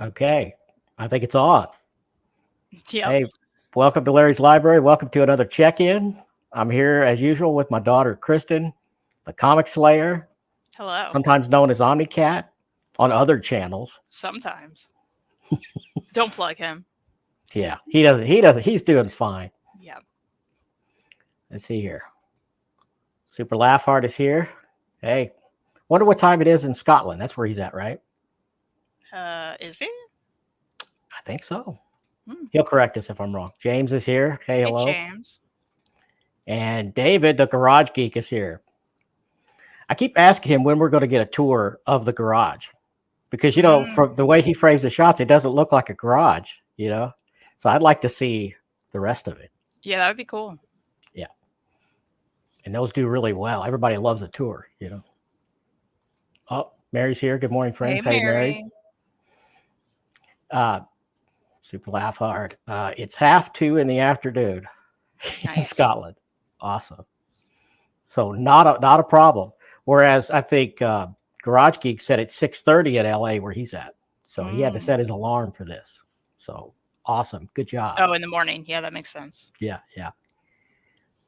Okay, I think it's on. Yep. Hey, welcome to Larry's Library. Welcome to another check-in. I'm here as usual with my daughter Kristan, the Comic Slayer, Hello. sometimes known as OmniCat, on other channels. Sometimes. Don't plug him. Yeah, he doesn't. He doesn't. He's doing fine. Yep. Let's see here. Super Laugh Heart is here. Hey, wonder what time it is in Scotland. That's where he's at, right? Is he? I think so. Hmm. He'll correct us if I'm wrong. James is here. Hey, Hey, hello. James. And David, the Garage Geek, is here. I keep asking him when we're going to get a tour of the garage because, Mm. from the way he frames the shots, it doesn't look like a garage. So I'd like to see the rest of it. Yeah, that would be cool. Yeah. And those do really well. Everybody loves a tour. Oh, Mary's here. Good morning, Hey, friends. Hey, Mary. Mary. Uh, Super laugh hard. It's 2:30 in the afternoon in Nice. Scotland. Awesome. So not a problem. Whereas I think Garage Geek said it's 6:30 in LA where he's at. So he had to Mm. set his alarm for this. So awesome. Good job. Oh, in the morning. Yeah, that makes sense. Yeah, yeah,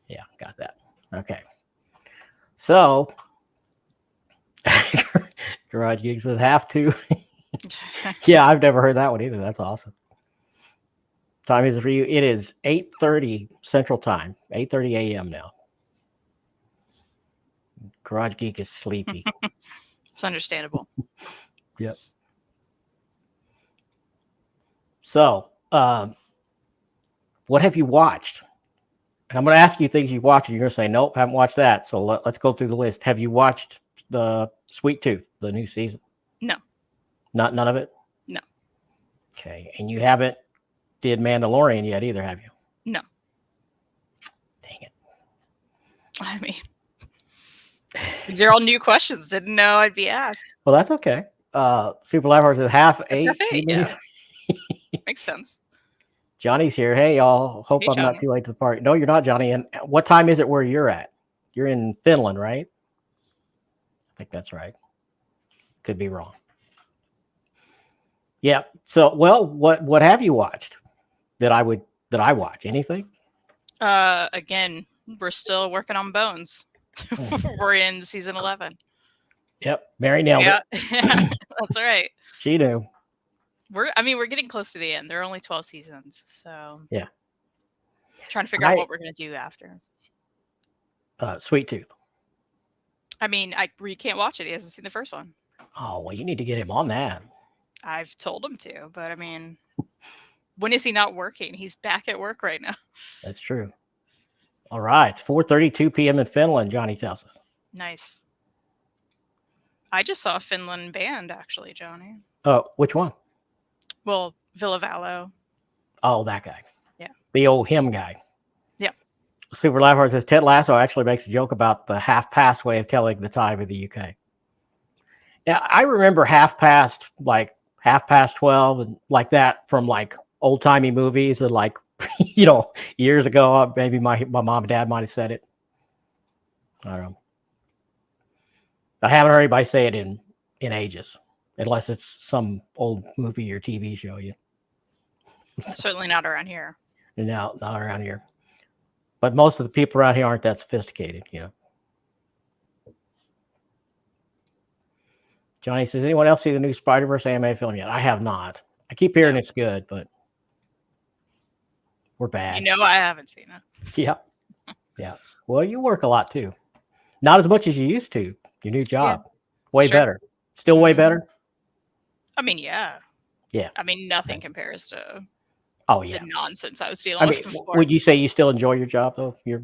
yeah. Got that. Okay. So Garage Geek says have to. Yeah, I've never heard that one either. That's awesome. Time is it for you? It is 8:30 Central Time. 8:30 a.m. now. Garage Geek is sleepy. It's understandable. Yep. So, what have you watched? And I'm going to ask you things you've watched, and you're going to say, nope, haven't watched that. So let's go through the list. Have you watched the Sweet Tooth, the new season? No. None of it? No. Okay. And you haven't did Mandalorian yet either, have you? No. Dang it. I mean, these are all new questions. Didn't know I'd be asked. Well, that's okay. Super Live Horse is half eight. F8, yeah. Makes sense. Johnny's here. Hey, y'all. Hope Hey, I'm not Johnny. too late to the party. No, you're not, Johnny. And what time is it where you're at? You're in Finland, right? I think that's right. Could be wrong. Yeah. So, well, what have you watched that I watch? Anything? Again, we're still working on Bones. We're in season 11. Yep. Mary nailed Yeah, it. that's right. She knew. We're getting close to the end. There are only 12 seasons, so Yeah. trying to figure out what we're gonna do after. Sweet Tooth. I mean, we can't watch it. He hasn't seen the first one. Oh, well, you need to get him on that. I've told him to, but I mean, when is he not working? He's back at work right now. That's true. All right. It's 4:32 p.m. in Finland, Johnny tells us. Nice. I just saw a Finland band, actually, Johnny. Oh, which one? Well, Villavalo. Oh, that guy. Yeah. The old him guy. Yeah. Super Liveheart says Ted Lasso actually makes a joke about the half-past way of telling the time in the UK. Yeah, I remember half-past, like 12 and like that from like old-timey movies and like, years ago. Maybe my mom and dad might have said it. I don't know. I haven't heard anybody say it in ages, unless it's some old movie or TV show. Certainly not around here. No, not around here. But most of the people around here aren't that sophisticated. Johnny says, anyone else see the new Spider-Verse anime film yet? I have not. I keep hearing it's good, but we're bad. I haven't seen it. Yeah. Yeah. Well, you work a lot too. Not as much as you used to. Your new job. Yeah. Way Sure. better. Still way better? I mean, yeah. Yeah. I mean, nothing compares to the nonsense I was dealing with before. Would you say you still enjoy your job though? Yeah.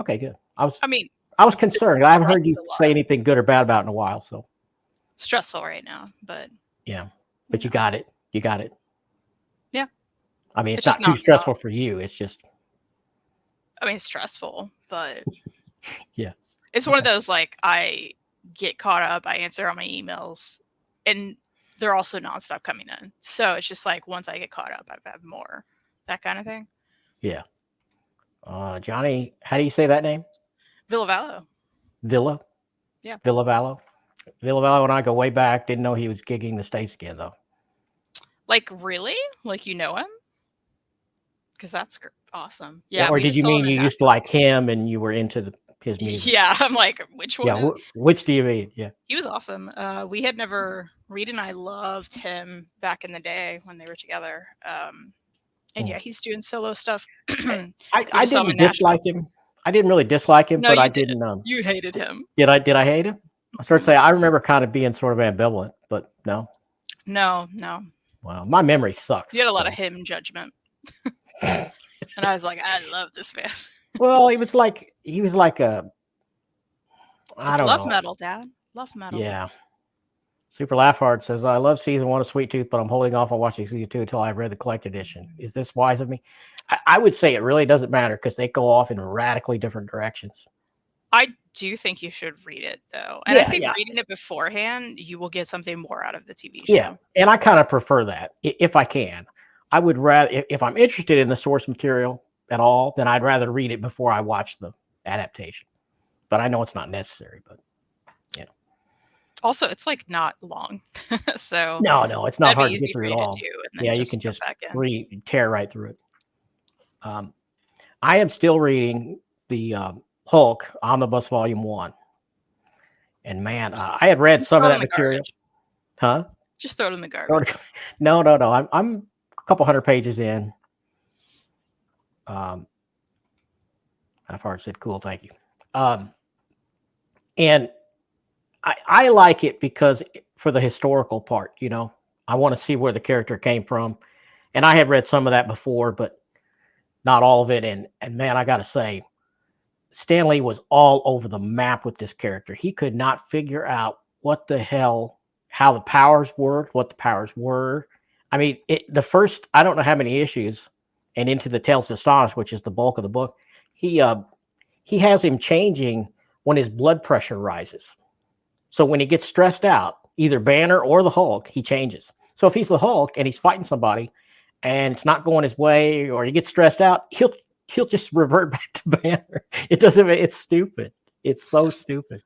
Okay, good. I was concerned. I haven't heard you say anything good or bad about it in a while, so stressful right now, but yeah. But you got it. You got it. Yeah. I mean, it's not too stressful for you. It's just it's stressful, but yeah. It's one of those, like, I get caught up, I answer all my emails, and they're also nonstop coming in. So it's just like, once I get caught up, I have more, that kind of thing. Yeah. Johnny, how do you say that name? Villavalo. Villa? Yeah. Villavalo? Villavalo and I go way back. Didn't know he was gigging the States again, though. Like, really? Like, you know him? Because that's awesome. Yeah, Yeah, or we did just you saw him mean in you used to Nashville. like him and you were into his music? Yeah, I'm like, which one? Yeah, which do you mean? Yeah. He was awesome. We had never, Reed and I loved him back in the day when they were together. And yeah, he's doing solo stuff. We I just saw him in didn't Nashville. dislike him. I didn't really dislike him, No, but I you did. didn't. You hated him. Did I hate him? I started to say I remember kind of being sort of ambivalent, but no. No. Well, my memory sucks. You had a lot of him judgment. And I was like, I love this man. Well, he was like a I don't Love know. metal, Dad. Love metal. Yeah. Super Laugh Hard says, I love season 1 of Sweet Tooth, but I'm holding off on watching season 2 until I've read the collected edition. Is this wise of me? I would say it really doesn't matter because they go off in radically different directions. I do think you should read it, though. And I think reading it beforehand, you will get something more out of the TV show. Yeah, and I kind of prefer that if I can. I would rather, if I'm interested in the source material at all, then I'd rather read it before I watch the adaptation. But I know it's not necessary, but yeah. Also, it's like not long. So no, it's not hard to get through it all. Yeah, you can just tear right through it. I am still reading the Hulk Omnibus Volume 1. And man, I had read some of that material. Huh? Just throw it in the garbage. No. I'm a couple hundred pages in. I've already said cool, thank you. And I like it because for the historical part, you know, I want to see where the character came from. And I have read some of that before, but not all of it. And man, I got to say, Stan Lee was all over the map with this character. He could not figure out what the hell, how the powers worked, what the powers were. I mean, the first, I don't know how many issues, and into the Tales to Astonish, which is the bulk of the book, he has him changing when his blood pressure rises. So when he gets stressed out, either Banner or the Hulk, he changes. So if he's the Hulk and he's fighting somebody and it's not going his way, or he gets stressed out, he'll just revert back to Banner. It's stupid. It's so stupid.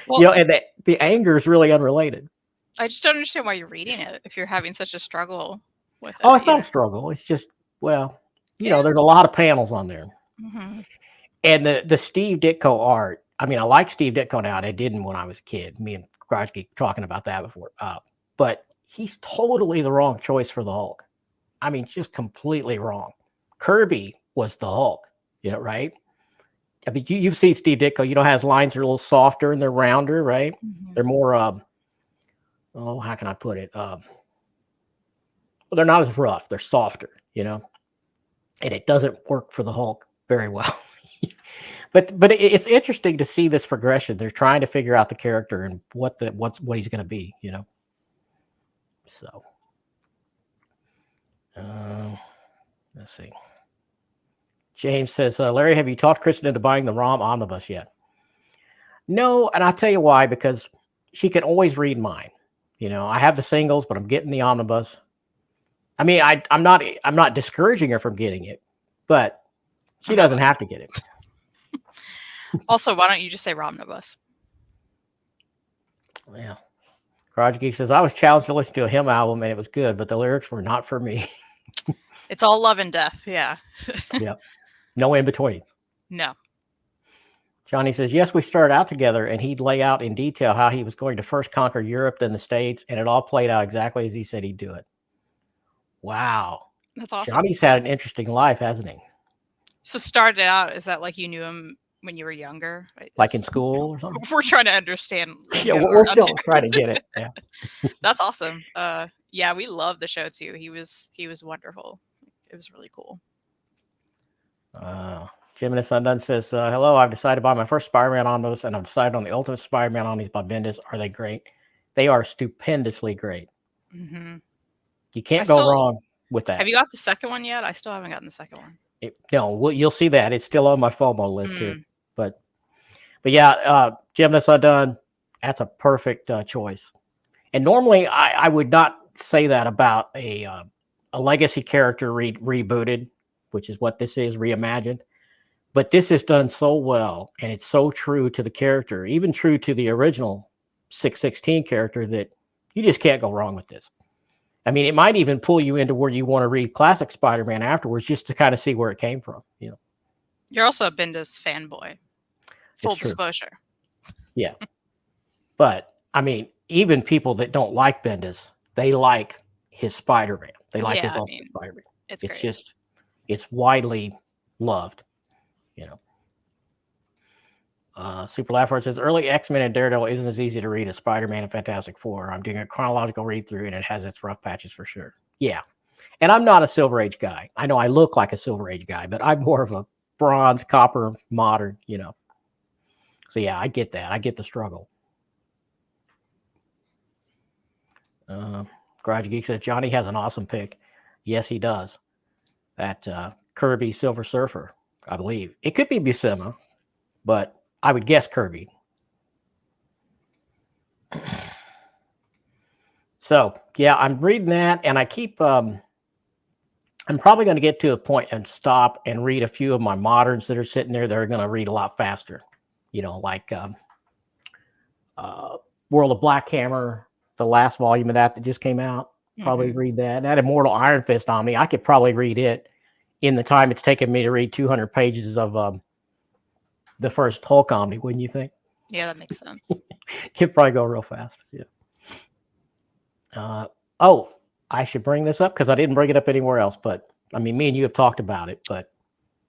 Well, you know, and the anger is really unrelated. I just don't understand why you're reading it if you're having such a struggle with it. Oh, it's not a struggle. It's just, well, you know, there's a lot of panels on there. Mm-hmm. And the Steve Ditko art, I mean, I like Steve Ditko now, and I didn't when I was a kid. Me and Garage Geek talking about that before. But he's totally the wrong choice for the Hulk. I mean, just completely wrong. Kirby was the Hulk, you know, right? I mean, you've seen Steve Ditko, you know, his lines are a little softer and they're rounder, right? Mm-hmm. They're more, how can I put it? Well, they're not as rough. They're softer, you know? And it doesn't work for the Hulk very well. But it's interesting to see this progression. They're trying to figure out the character and what he's going to be, you know. So, let's see. James says, Larry, have you talked Kristan into buying the ROM omnibus yet? No, and I'll tell you why. Because she can always read mine. You know, I have the singles, but I'm getting the omnibus. I mean, I'm not discouraging her from getting it, but she doesn't have to get it. Also, why don't you just say Romnibus? Yeah. Garage Geek says, I was challenged to listen to a hymn album and it was good, but the lyrics were not for me. It's all love and death. Yeah. Yeah. No in between. No. Johnny says, yes, we started out together and he'd lay out in detail how he was going to first conquer Europe, then the States, and it all played out exactly as he said he'd do it. Wow. That's awesome. Johnny's had an interesting life, hasn't he? So started out, is that like you knew him when you were younger? Like in school or something? We're trying to understand. Yeah, we're still trying to get it. Yeah. That's awesome. Yeah, we love the show too. He was wonderful. It was really cool. Jim and his Undone says, hello, I've decided to buy my first Spider-Man omnibus and I've decided on the Ultimate Spider-Man omnibus by Bendis. Are they great? They are stupendously great. Mm-hmm. You can't go wrong with that. Have you got the second one yet? I still haven't gotten the second one. No, you'll see that. It's still on my FOMO list here. But yeah, Jim and Undone, that's a perfect choice. And normally I would not say that about a legacy character rebooted, which is what this is, reimagined. But this is done so well, and it's so true to the character, even true to the original 616 character, that you just can't go wrong with this. I mean, it might even pull you into where you want to read classic Spider-Man afterwards, just to kind of see where it came from. You know, You're also a Bendis fanboy. Full it's true. disclosure. Yeah, but I mean, even people that don't like Bendis, they like his Spider-Man. They like his Ultimate Spider-Man. It's It's great. just, it's widely loved. You know. Super Laughhard says early X-Men and Daredevil isn't as easy to read as Spider-Man and Fantastic Four. I'm doing a chronological read through and it has its rough patches for sure. Yeah. And I'm not a Silver Age guy. I know I look like a Silver Age guy, but I'm more of a bronze, copper, modern, you know. So yeah, I get that. I get the struggle. Garage Geek says Johnny has an awesome pick. Yes, he does. That Kirby Silver Surfer, I believe. It could be Buscema, but I would guess Kirby. So yeah, I'm reading that, and I keep. I'm probably going to get to a point and stop and read a few of my moderns that are sitting there that are going to read a lot faster. You know, like World of Black Hammer, the last volume of that just came out. Probably read that. That Immortal Iron Fist Omni, I could probably read it in the time it's taken me to read 200 pages of the first Hulk Omni, wouldn't you think? Yeah, that makes sense. Could probably go real fast. Yeah. Oh, I should bring this up because I didn't bring it up anywhere else. But I mean, me and you have talked about it. But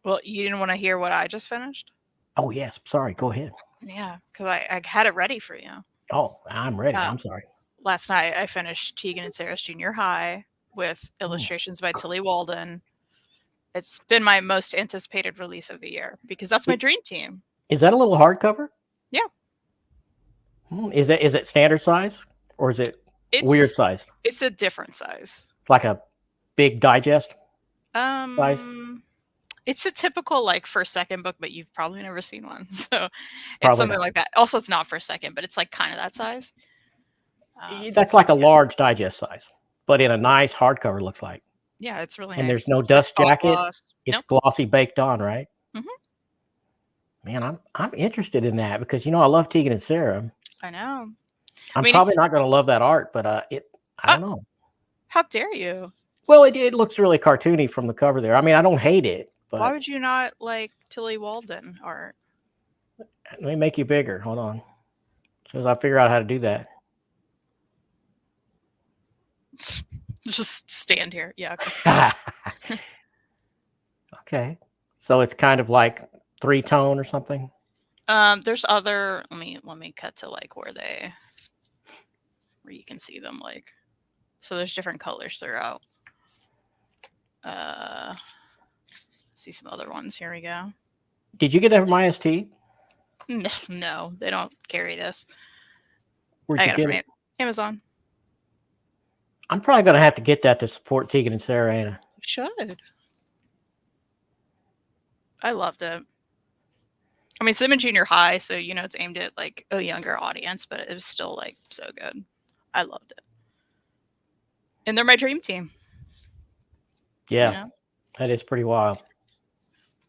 well, you didn't want to hear what I just finished? Oh yes, sorry. Go ahead. Yeah, because I had it ready for you. Oh, I'm ready. I'm sorry. Last night I finished Tegan and Sarah's Junior High with illustrations by Tilly Walden. It's been my most anticipated release of the year because that's my dream team. Is that a little hardcover? Yeah. Is it standard size or is it weird size? It's a different size. Like a big digest size? It's a typical like first second book, but you've probably never seen one. So it's something like that. Also, it's not first second, but it's like kind of that size. That's like a large digest size, but in a nice hardcover looks like. Yeah, it's really and nice. There's no dust jacket. It's nope. Glossy baked on, right? Man, I'm interested in that because I love Tegan and Sarah. I know. I'm probably not going to love that art, but I don't know. How dare you? Well, it looks really cartoony from the cover there. I mean, I don't hate it. But why would you not like Tilly Walden art? Let me make you bigger. Hold on. As soon as I figure out how to do that. Just stand here. Yeah. Okay. Okay. So it's kind of like 3-tone or something. There's other. Let me cut to like where you can see them. Like, so there's different colors throughout. See some other ones. Here we go. Did you get that from IST? No, they don't carry this. Where'd you get it? Amazon. I'm probably going to have to get that to support Tegan and Sarah, Anna. You should. I loved it. I mean, it's them in junior high, so it's aimed at like a younger audience, but it was still like so good. I loved it. And they're my dream team. Yeah. That is pretty wild.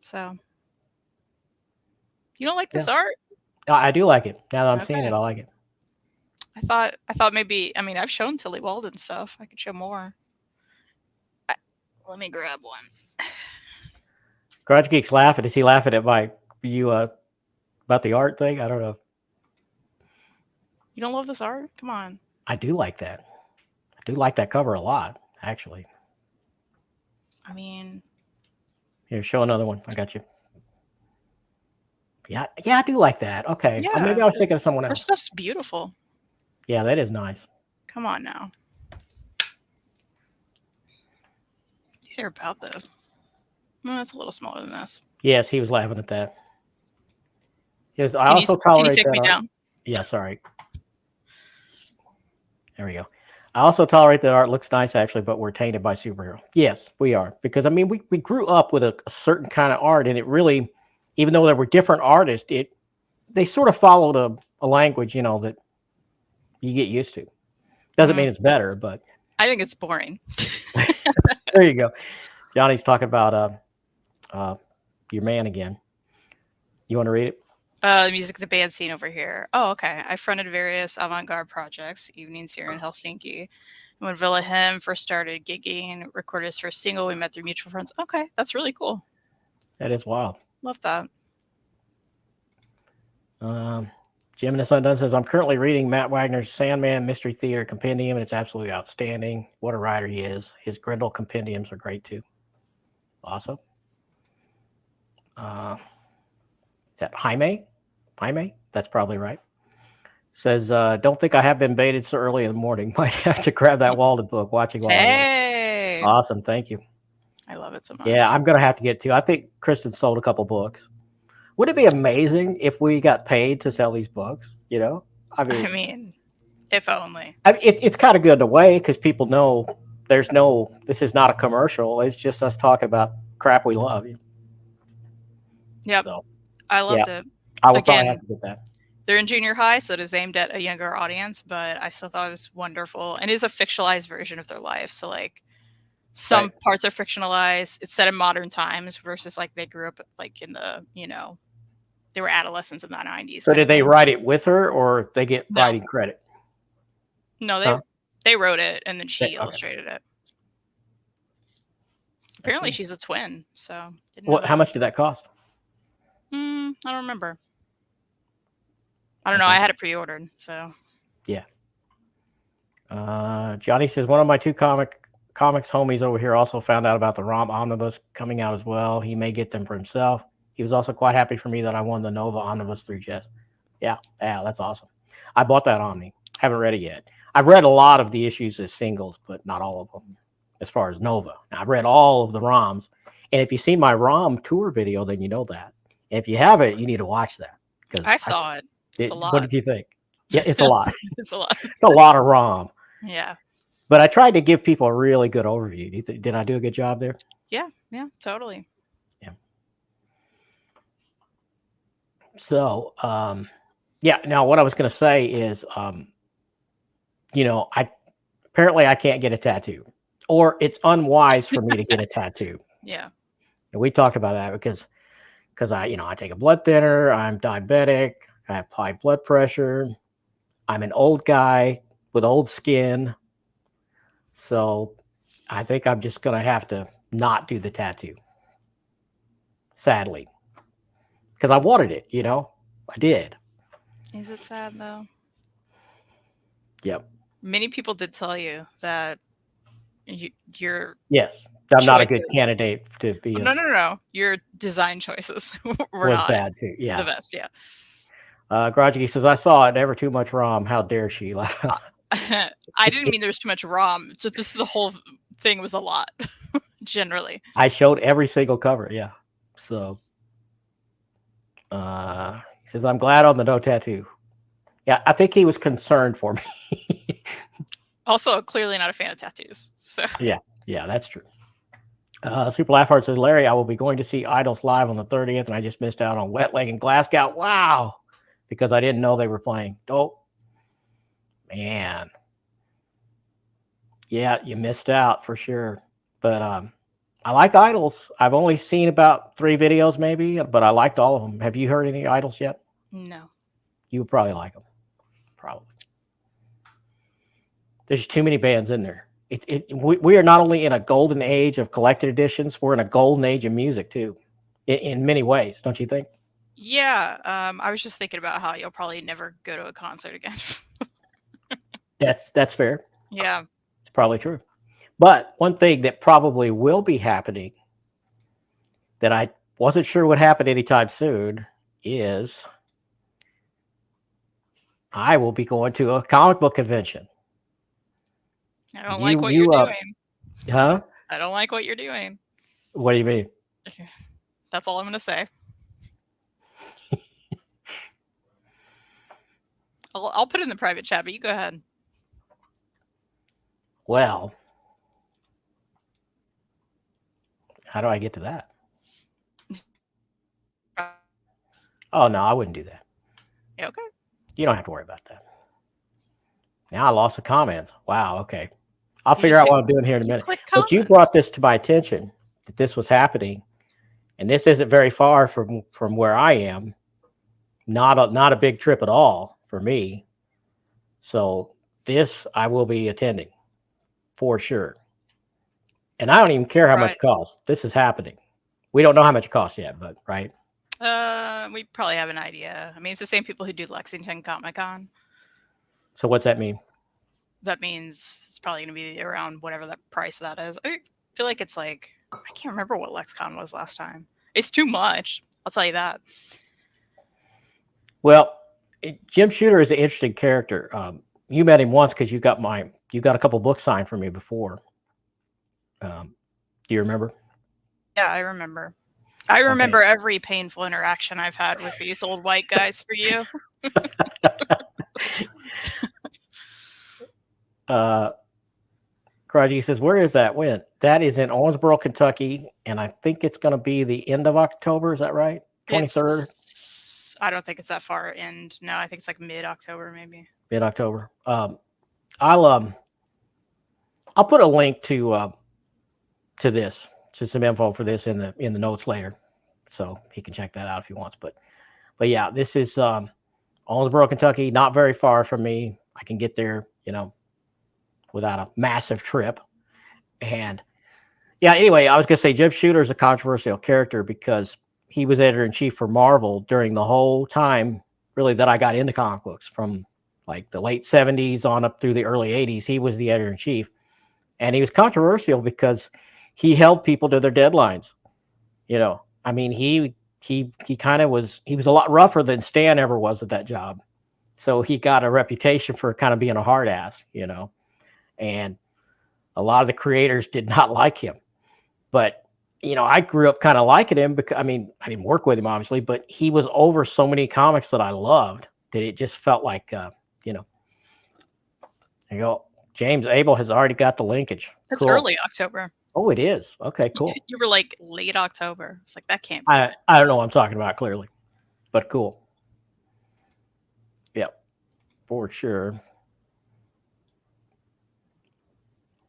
So you don't like this art? I do like it. Now that I'm seeing it, I like it. I thought maybe, I mean, I've shown Tilly Walden stuff. I could show more. Let me grab one. Garage Geek's laughing. Is he laughing at about the art thing? I don't know. You don't love this art? Come on. I do like that. I do like that cover a lot, actually. I mean, here, show another one. I got you. Yeah, I do like that. Okay. Yeah, maybe I was thinking of someone else. Her stuff's beautiful. Yeah, that is nice. Come on now. These are about the. That's a little smaller than this. Yes, he was laughing at that. Yes, Can you take me down? Yeah, sorry. There we go. I also tolerate that art looks nice, actually, but we're tainted by superhero. Yes, we are. Because, I mean, we grew up with a certain kind of art, and it really, even though there were different artists, they sort of followed a language, that you get used to. Doesn't mean it's better, but. I think it's boring. There you go. Johnny's talking about your man again. You want to read it? The music, the band scene over here. Oh, okay. I fronted various avant-garde projects, evenings here in Helsinki, When Villa Him first started gigging, recorded his first single, we met through mutual friends. Okay, that's really cool. That is wild. Love that. Jim and the Sun Done says, I'm currently reading Matt Wagner's Sandman Mystery Theater Compendium, and it's absolutely outstanding. What a writer he is. His Grendel compendiums are great too. Awesome. Is that Jaime? Jaime? That's probably right. Says, don't think I have been baited so early in the morning. Might have to grab that Walden book. Watching while I Hey, work. Awesome. Thank you. I love it so much. Yeah, I'm going to have to get to. I think Kristan sold a couple books. Would it be amazing if we got paid to sell these books? You know, I mean, if only. It's kind of good in a way because people know this is not a commercial. It's just us talking about crap we love. Yep. So, I loved it. I will probably have to get that. They're in junior high, so it is aimed at a younger audience, but I still thought it was wonderful. And it is a fictionalized version of their life. So, like, some parts are fictionalized. It's set in modern times versus, like, they grew up, like, in the, they were adolescents in the 90s. So did they write it with her, or they get writing credit? No, they wrote it, and then she illustrated it. Apparently, she's a twin, so. How much did that cost? I don't remember. I don't know. I had it pre-ordered, so. Yeah. Johnny says, one of my two comics homies over here also found out about the ROM Omnibus coming out as well. He may get them for himself. He was also quite happy for me that I won the Nova Omnibus through Jess. Yeah, that's awesome. I bought that Omni. Haven't read it yet. I've read a lot of the issues as singles, but not all of them as far as Nova. Now, I've read all of the ROMs. And if you've seen my ROM tour video, then you know that. And if you haven't, you need to watch that. I saw it. It's a lot. What did you think? Yeah, it's a lot. It's a lot. It's a lot of ROM. Yeah. But I tried to give people a really good overview. Did I do a good job there? Yeah, totally. Yeah. So, now what I was going to say is, apparently I can't get a tattoo, or it's unwise for me to get a tattoo. Yeah. And we talked about that because I take a blood thinner, I'm diabetic, I have high blood pressure, I'm an old guy with old skin. So I think I'm just going to have to not do the tattoo. Sadly. Because I wanted it, I did. Is it sad though? Yep. Many people did tell you that you're. Yes. I'm not a good candidate to be. No. Your design choices were was not bad too. Yeah. The best. Yeah. Grudgy says, I saw it. Never too much ROM. How dare she? I didn't mean there was too much ROM. Just the whole thing was a lot, generally. I showed every single cover. Yeah. So he says, I'm glad on the no tattoo. Yeah, I think he was concerned for me. Also, clearly not a fan of tattoos. So yeah, that's true. Super Laughheart says, Larry, I will be going to see Idols live on the 30th, and I just missed out on Wet Leg and Glasgow. Wow. Because I didn't know they were playing. Oh, man. Yeah, you missed out for sure. But I like Idols. I've only seen about 3 videos maybe, but I liked all of them. Have you heard any Idols yet? No. You would probably like them. Probably. There's too many bands in there. We are not only in a golden age of collected editions, we're in a golden age of music too, in many ways, don't you think? Yeah, I was just thinking about how you'll probably never go to a concert again. That's fair. Yeah, it's probably true. But one thing that probably will be happening that I wasn't sure would happen anytime soon is I will be going to a comic book convention. I don't like what you're doing. Huh? I don't like what you're doing. What do you mean? That's all I'm going to say. I'll put it in the private chat, but you go ahead. Well, how do I get to that? Oh, no, I wouldn't do that. Yeah, okay. You don't have to worry about that. Now I lost the comments. Wow, okay. I'll figure out what I'm doing here in a minute. But you brought this to my attention that this was happening, and this isn't very far from where I am. Not a big trip at all for me. So this I will be attending. for sure. And I don't even care how much it costs. This is happening. We don't know how much it costs yet, but right. We probably have an idea. I mean, it's the same people who do Lexington Comic Con. So what's that mean? That means it's probably going to be around whatever that price that is. I feel like it's like, I can't remember what LexCon was last time. It's too much. I'll tell you that. Well, Jim Shooter is an interesting character. You met him once because you got a couple books signed for me before. Do you remember? Yeah, I remember. I remember every painful interaction I've had with these old white guys for you. Karagi says, where is that? When? That is in Owensboro, Kentucky, and I think it's going to be the end of October. Is that right? 23rd? I don't think it's that far end. No, I think it's like mid-October, maybe. Mid-October. I'll put a link to this, to some info for this in the notes later, so he can check that out if he wants. But yeah, this is Owensboro, Kentucky, not very far from me. I can get there, without a massive trip. And yeah, anyway, I was going to say Jim Shooter is a controversial character because he was editor-in-chief for Marvel during the whole time, really, that I got into comic books, from like the late 70s on up through the early 80s. He was the editor-in-chief. And he was controversial because he held people to their deadlines. I mean, he kind of was, he was a lot rougher than Stan ever was at that job. So he got a reputation for kind of being a hard ass, and a lot of the creators did not like him. But, I grew up kind of liking him because, I mean, I didn't work with him, obviously, but he was over so many comics that I loved that it just felt like, there you go. James Abel has already got the linkage. It's early October. Oh, it is. Okay, cool. You were like late October. It's like, that can't be. I don't know what I'm talking about clearly, but cool. Yep, for sure.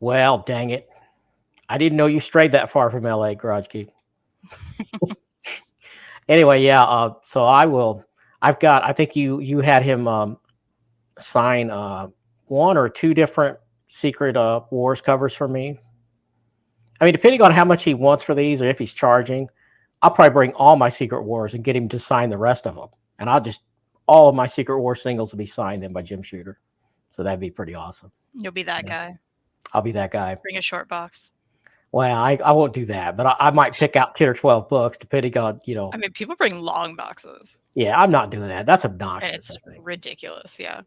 Well, dang it. I didn't know you strayed that far from LA, Garage Geek. Anyway, yeah, so I think you had him sign one or two different Secret Wars covers for me. I mean, depending on how much he wants for these or if he's charging, I'll probably bring all my Secret Wars and get him to sign the rest of them. And all of my Secret Wars singles will be signed then by Jim Shooter. So that'd be pretty awesome. You'll be that guy. I'll be that guy. Bring a short box. Well, I won't do that, but I might pick out 10 or 12 books depending on, I mean, people bring long boxes. Yeah, I'm not doing that. That's obnoxious. And it's ridiculous, yeah.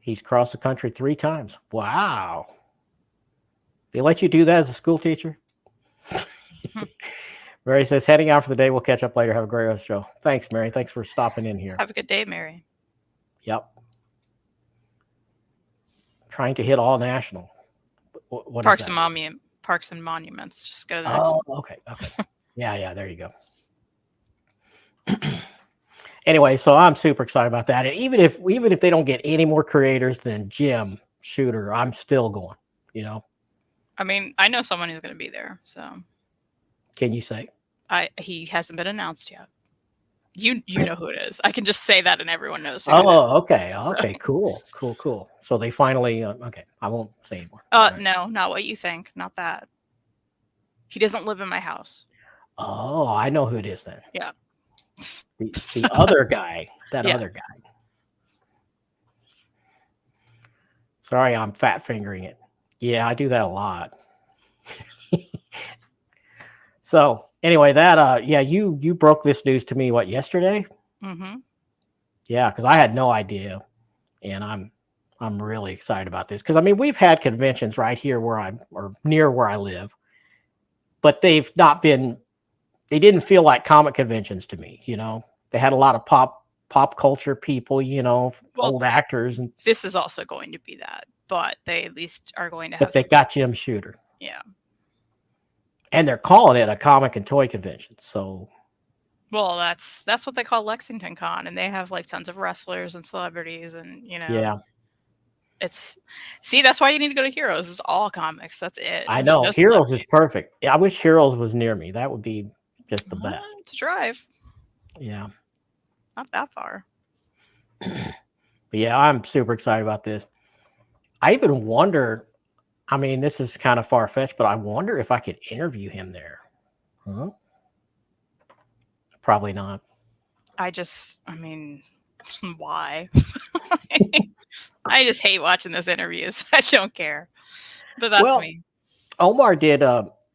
He's crossed the country 3 times. Wow. They let you do that as a school teacher? Mary says, heading out for the day. We'll catch up later. Have a great rest of the show. Thanks, Mary. Thanks for stopping in here. Have a good day, Mary. Yep. Trying to hit all national. What Parks and Monuments. Just go to the next one. Okay. Yeah, there you go. Anyway, so I'm super excited about that. And even if they don't get any more creators than Jim Shooter, I'm still going, I mean, I know someone who's going to be there, so. Can you say? He hasn't been announced yet. You know who it is. I can just say that and everyone knows who it is. Okay. So. Okay, cool. So they finally, okay, I won't say anymore. No, not what you think. Not that. He doesn't live in my house. Oh, I know who it is then. Yeah. The other guy. Other guy. Sorry, I'm fat fingering it. Yeah, I do that a lot. So anyway, that you broke this news to me yesterday? Mm-hmm. Yeah, because I had no idea, and I'm really excited about this because I mean we've had conventions right here or near where I live, but they've not been. They didn't feel like comic conventions to me. They had a lot of pop culture people, old actors, and this is also going to be that, but they at least are going to have. But they got Jim Shooter. Yeah. And they're calling it a comic and toy convention. So, well, that's what they call Lexington Con, and they have like tons of wrestlers and celebrities, and Yeah. That's why you need to go to Heroes. It's all comics. That's it. I know Heroes is perfect. Yeah, I wish Heroes was near me. That would be just the best. To drive. Yeah. Not that far. But yeah, I'm super excited about this. I even wonder, I mean, this is kind of far-fetched, but I wonder if I could interview him there. Huh? Probably not. I mean, why? I just hate watching those interviews. I don't care. But that's me. Omar did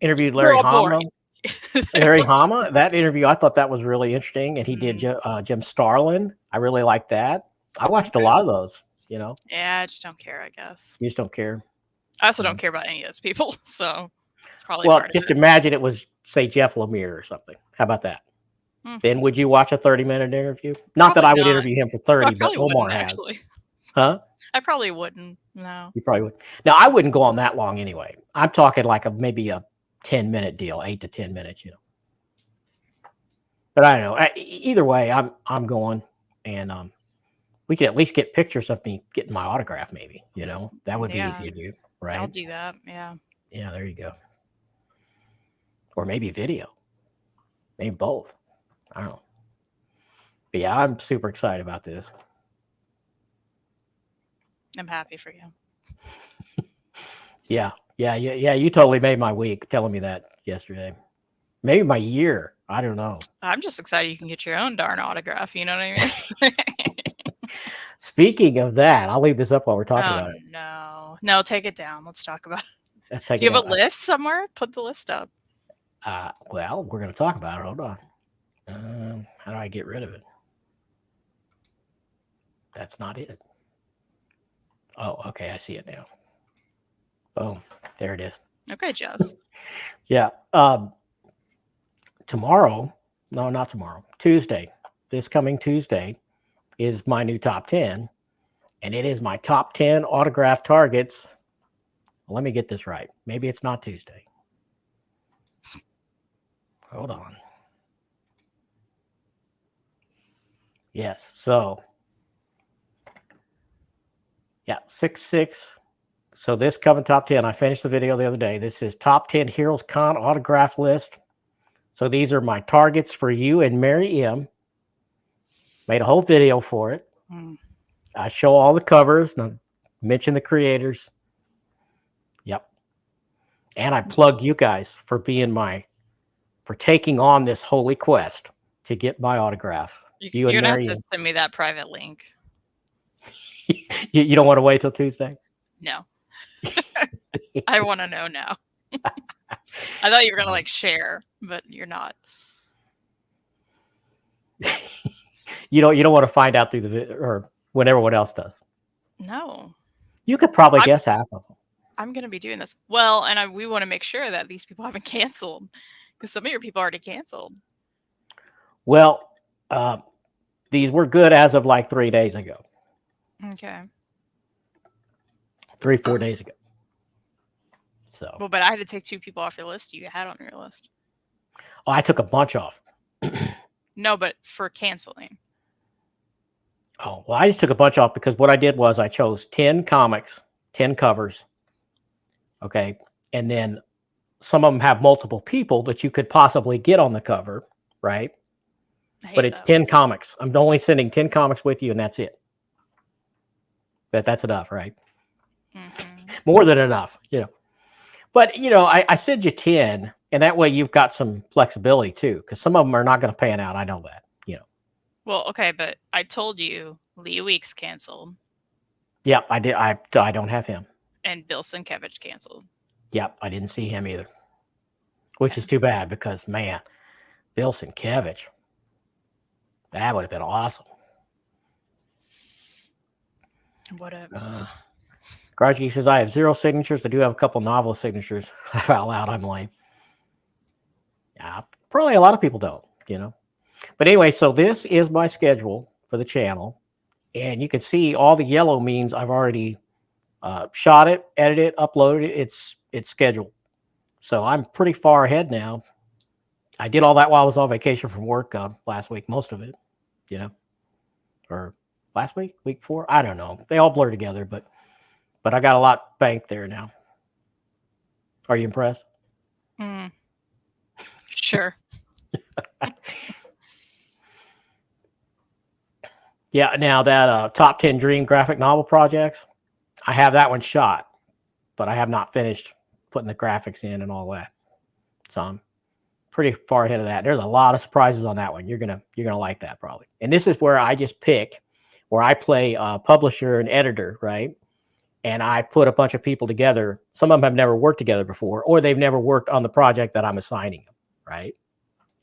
interviewed Larry Hama. Larry Hama, that interview, I thought that was really interesting. And he did Jim Starlin. I really liked that. I watched a lot of those, you know. Yeah, I just don't care, I guess. You just don't care. I also don't care about any of those people, so it's probably well. Just imagine it was, say, Jeff Lemire or something. How about that? Then would you watch a 30-minute interview? Not that I would interview him for 30, but Omar has. Actually. Huh? I probably wouldn't. No. You probably would. Now, I wouldn't go on that long anyway. I'm talking like maybe a 10-minute deal, 8 to 10 minutes, you know. But I don't know. Either way, I'm going, and we could at least get pictures of me getting my autograph. Maybe, you know, that would be easy to do, right? I'll do that. Yeah. Yeah, there you go. Or maybe video. Maybe both. I don't know. But yeah, I'm super excited about this. I'm happy for you. Yeah. You totally made my week telling me that yesterday. Maybe my year. I don't know. I'm just excited you can get your own darn autograph. You know what I mean? Speaking of that, I'll leave this up while we're talking about it. No, take it down. Let's talk about it. Do you have a list somewhere? Put the list up. Well, we're going to talk about it. Hold on. How do I get rid of it? That's not it. Oh, okay. I see it now. Boom. There it is. Okay, Jess. Yeah. Tomorrow, no, not tomorrow, Tuesday, this coming Tuesday is my new top 10. And it is my top 10 autograph targets. Let me get this right. Maybe it's not Tuesday. Hold on. Yes. So, yeah, 6-6. So this coming top 10, I finished the video the other day. This is top 10 Heroes Con autograph list. So these are my targets for you and Mary M. Made a whole video for it. I show all the covers and I mention the creators. Yep. And I plug you guys for taking on this holy quest to get my autographs. You're going to have to send me that private link. You don't want to wait till Tuesday? No. I want to know now. I thought you were going to share, but you're not. You don't want to find out through the video or when everyone else does. No. You could probably guess half of them. I'm going to be doing this. Well, and we want to make sure that these people haven't canceled because some of your people already canceled. Well, these were good as of 3 days ago. Okay. 3-4 days ago. So. Well, but I had to take 2 people off your list you had on your list. Oh, I took a bunch off. No, but for canceling. Oh, well, I just took a bunch off because what I did was I chose 10 comics, 10 covers. Okay. And then some of them have multiple people that you could possibly get on the cover, right? But it's 10 comics. I'm only sending 10 comics with you, and that's it. That's enough, right? Mm-hmm. More than enough, you know. But, you know, I send you 10, and that way you've got some flexibility, too, because some of them are not going to pan out. I know that, you know. Well, okay, but I told you Lee Weeks canceled. Yep, I did. I don't have him. And Bill Sienkiewicz canceled. Yep, I didn't see him either, which is too bad because, man, Bill Sienkiewicz, that would have been awesome. Whatever. Garage Geek says, I have 0 signatures. I do have a couple novel signatures. Laugh out loud, I'm lame. Yeah, probably a lot of people don't, you know. But anyway, so this is my schedule for the channel. And you can see all the yellow means I've already shot it, edited it, uploaded it. It's scheduled. So I'm pretty far ahead now. I did all that while I was on vacation from work last week, most of it, you know. Or last week, week 4, I don't know. They all blur together, but I got a lot banked there now. Are you impressed? Sure. Yeah. Now that top 10 dream graphic novel projects, I have that one shot, but I have not finished putting the graphics in and all that. So I'm pretty far ahead of that. There's a lot of surprises on that one. You're gonna like that probably. And this is where I just pick, where I play publisher and editor, right? And I put a bunch of people together. Some of them have never worked together before, or they've never worked on the project that I'm assigning them, right?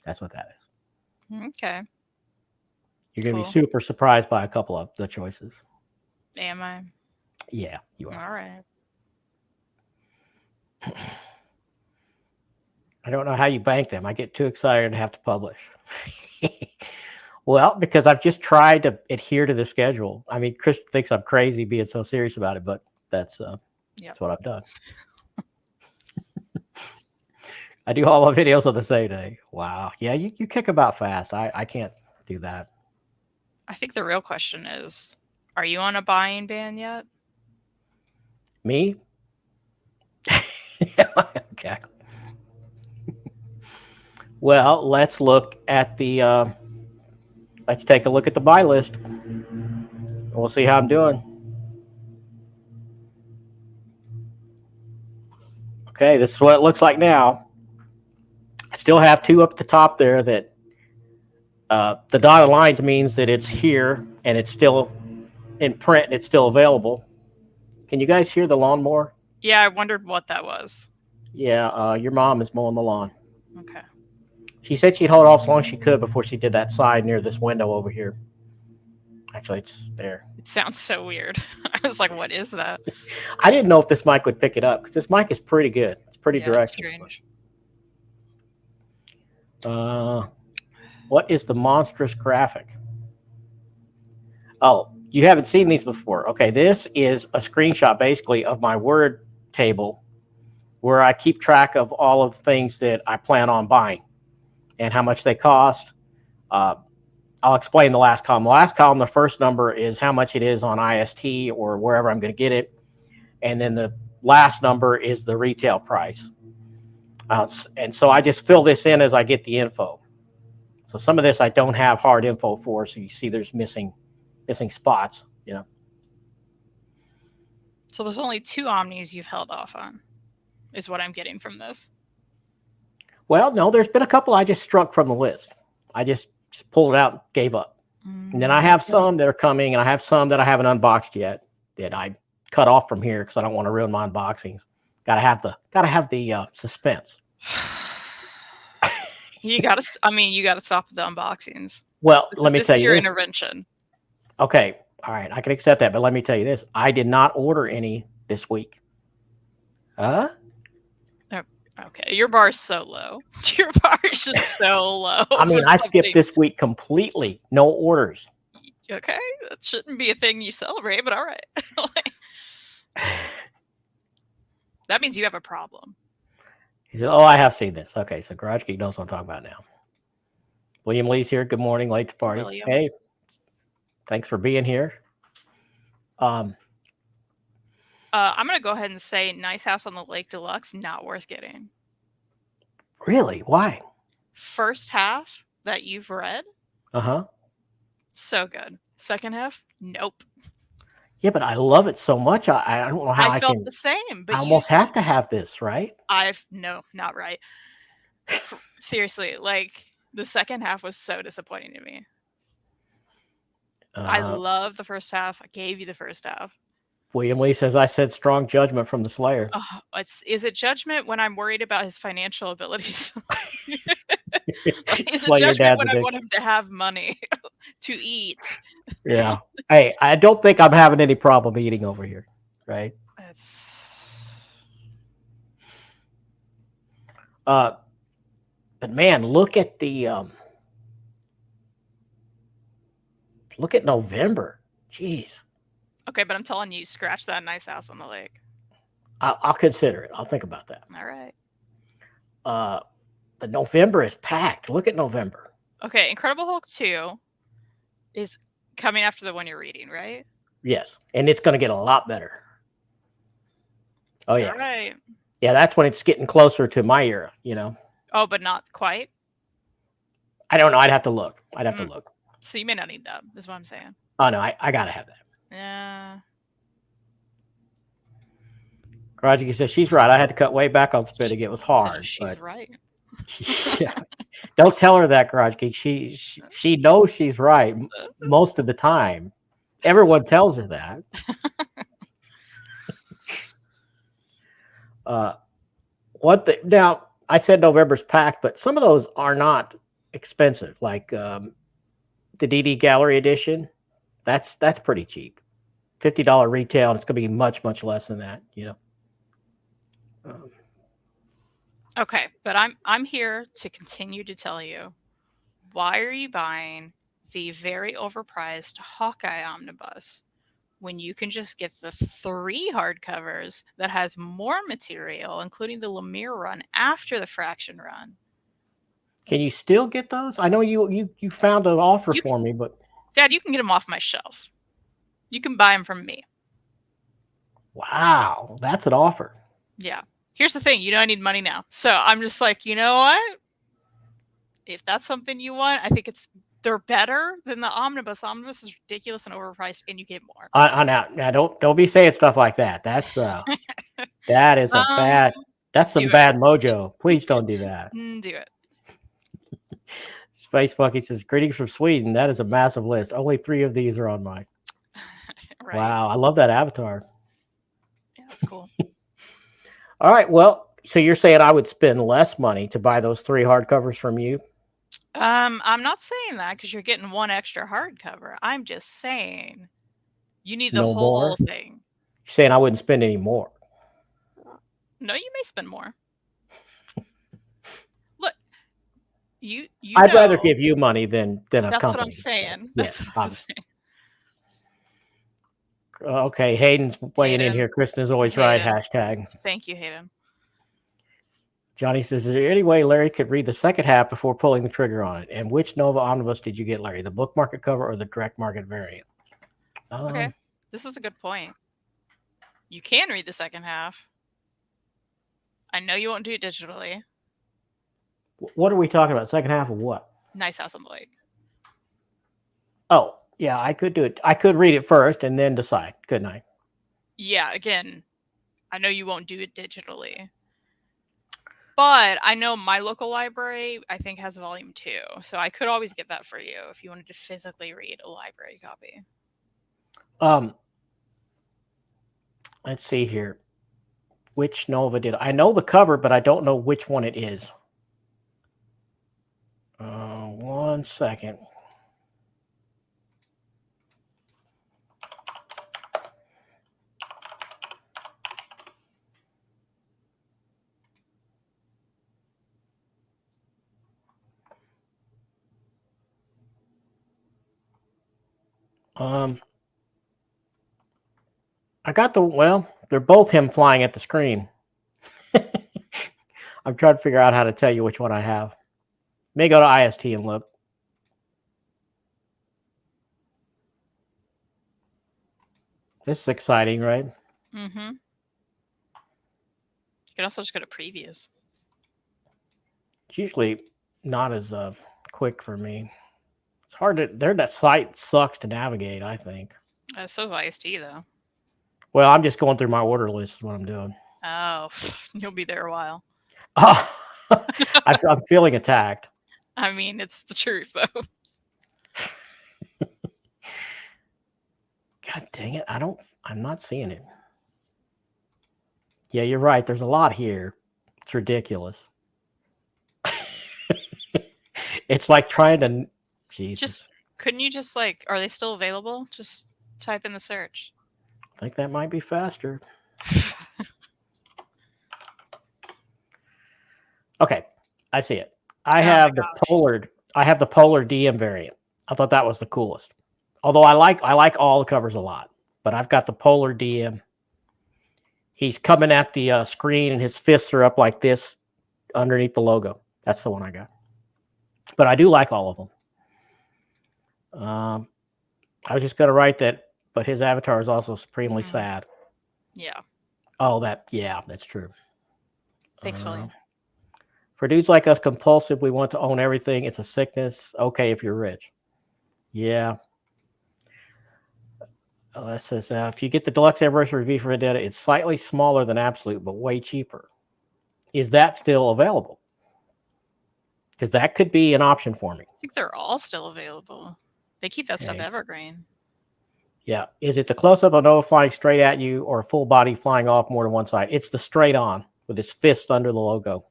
That's what that is. Okay. You're gonna be super surprised by a couple of the choices. Am I? Yeah, you are. All right. I don't know how you bank them. I get too excited to have to publish. Well, because I've just tried to adhere to the schedule. I mean, Chris thinks I'm crazy being so serious about it, but that's what I've done. I do all my videos on the same day. Wow. Yeah, you kick about fast. I can't do that. I think the real question is, are you on a buying ban yet? Me? Okay. Well, let's look at the let's take a look at the buy list. And we'll see how I'm doing. Okay, this is what it looks like now. I still have 2 up at the top there that the dotted lines means that it's here and it's still in print and it's still available. Can you guys hear the lawnmower? Yeah, I wondered what that was. Yeah, your mom is mowing the lawn. Okay. She said she'd hold off as long as she could before she did that side near this window over here. Actually, it's there. It sounds so weird. I was like, what is that? I didn't know if this mic would pick it up because this mic is pretty good. It's pretty direct. Strange. What is the monstrous graphic? Oh, you haven't seen these before. Okay, this is a screenshot basically of my word table where I keep track of all of the things that I plan on buying and how much they cost. I'll explain the last column. The last column, the first number is how much it is on IST or wherever I'm going to get it. And then the last number is the retail price. And so I just fill this in as I get the info. So some of this I don't have hard info for. So you see there's missing spots, you know. So there's only 2 Omnis you've held off on, is what I'm getting from this. Well, no, there's been a couple I just struck from the list. I just pulled it out and gave up. And then I have some that are coming, and I have some that I haven't unboxed yet that I cut off from here because I don't want to ruin my unboxings. Gotta have the suspense. You gotta stop the unboxings. Well, let me tell you, this is your intervention. Okay, all right, I can accept that, but let me tell you this: I did not order any this week. Huh? Okay, your bar is so low. Your bar is just so low. I mean, I skipped this week completely. No orders. Okay, that shouldn't be a thing you celebrate, but all right. That means you have a problem. He said, "Oh, I have seen this." Okay, so Garage Geek knows what I'm talking about now. William Lee's here. Good morning, late to party. William. Hey, thanks for being here. I'm going to go ahead and say Nice House on the Lake Deluxe, not worth getting. Really? Why? First half that you've read? Uh-huh. So good. Second half? Nope. Yeah, but I love it so much. I don't know how I felt can. The same. But I almost have to have this, right? No, not right. Seriously, like the second half was so disappointing to me. I love the first half. I gave you the first half. William Lee says, I said strong judgment from the Slayer. Is it judgment when I'm worried about his financial abilities? Is it judgment when I want him to have money to eat? Yeah. Hey, I don't think I'm having any problem eating over here, right? But man, look at November. Jeez. Okay, but I'm telling you, scratch that Nice House on the Lake. I'll consider it. I'll think about that. All right. But November is packed. Look at November. Okay, Incredible Hulk 2 is coming after the one you're reading, right? Yes, and it's going to get a lot better. Oh, yeah. All right. Yeah, that's when it's getting closer to my era, you know. Oh, but not quite? I don't know. I'd have to look. To look. So you may not need that, is what I'm saying. Oh no, I gotta have that. Yeah. Karajiki says she's right. I had to cut way back on spinning. It was hard. She's But right. yeah, don't tell her that, Karajiki. She knows she's right most of the time. Everyone tells her that. Now I said November's packed, but some of those are not expensive. Like the DD Gallery edition, that's pretty cheap. $50 retail, and it's going to be much less than that. Okay, but I'm here to continue to tell you, why are you buying the very overpriced Hawkeye omnibus when you can just get the 3 hardcovers that has more material, including the Lemire run after the Fraction run? Can you still get those? I know you found an offer for me, but Dad, you can get them off my shelf. You can buy them from me. Wow, that's an offer. Yeah. Here's the thing, you know I need money now. So I'm just like, you know what? If that's something you want, I think they're better than the omnibus. The omnibus is ridiculous and overpriced, and you get more. Now don't be saying stuff like that. That's that is a bad. That's some bad mojo. Please don't do that. Do it. Space Funky says, greetings from Sweden. That is a massive list. Only 3 of these are on mine. Right. Wow, I love that avatar. Yeah, that's cool. All right, well, so you're saying I would spend less money to buy those 3 hardcovers from you? I'm not saying that because you're getting 1 extra hardcover. I'm just saying you need the whole thing. You're saying I wouldn't spend any more? No, you may spend more. Look, I'd rather give you money than a company. That's what I'm saying. That's what I'm saying. Okay, Hayden's weighing in here. Kristan is always right. Hashtag. Thank you, Hayden. Johnny says, is there any way Larry could read the second half before pulling the trigger on it? And which Nova omnibus did you get, Larry? The book market cover or the direct market variant? Okay, this is a good point. You can read the second half. I know you won't do it digitally. What are we talking about? Second half of what? Nice House on the Lake. Oh, yeah, I could do it. I could read it first and then decide, couldn't I? Yeah, again, I know you won't do it digitally. But I know my local library, I think, has volume 2. So I could always get that for you if you wanted to physically read a library copy. Let's see here. Which Nova did I know the cover, but I don't know which one it is. 1 second. I got they're both him flying at the screen. I'm trying to figure out how to tell you which one I have. May go to IST and look. This is exciting, right? Mm-hmm. You can also just go to previews. It's usually not as quick for me. It's hard to. That site sucks to navigate, I think. So is IST though. Well, I'm just going through my order list. Is what I'm doing. Oh, you'll be there a while. I'm feeling attacked. I mean, it's the truth, though. God dang it! I'm not seeing it. Yeah, you're right. There's a lot here. It's ridiculous. It's like trying to. Jesus. Couldn't you just like? Are they still available? Just type in the search. I think that might be faster. Okay, I see it. I have the polar DM variant. I thought that was the coolest. Although I like all the covers a lot, but I've got the polar DM. He's coming at the screen and his fists are up like this underneath the logo. That's the one I got. But I do like all of them. I was just going to write that, but his avatar is also supremely sad. Yeah. Oh, that's true. Thanks, William. For dudes like us, compulsive, we want to own everything. It's a sickness. Okay, if you're rich. Yeah. It says, if you get the deluxe anniversary review for Vendetta, it's slightly smaller than Absolute, but way cheaper. Is that still available? Because that could be an option for me. I think they're all still available. They keep that stuff evergreen. Yeah. Is it the close-up of Noah flying straight at you or full body flying off more than one side? It's the straight on with his fist under the logo.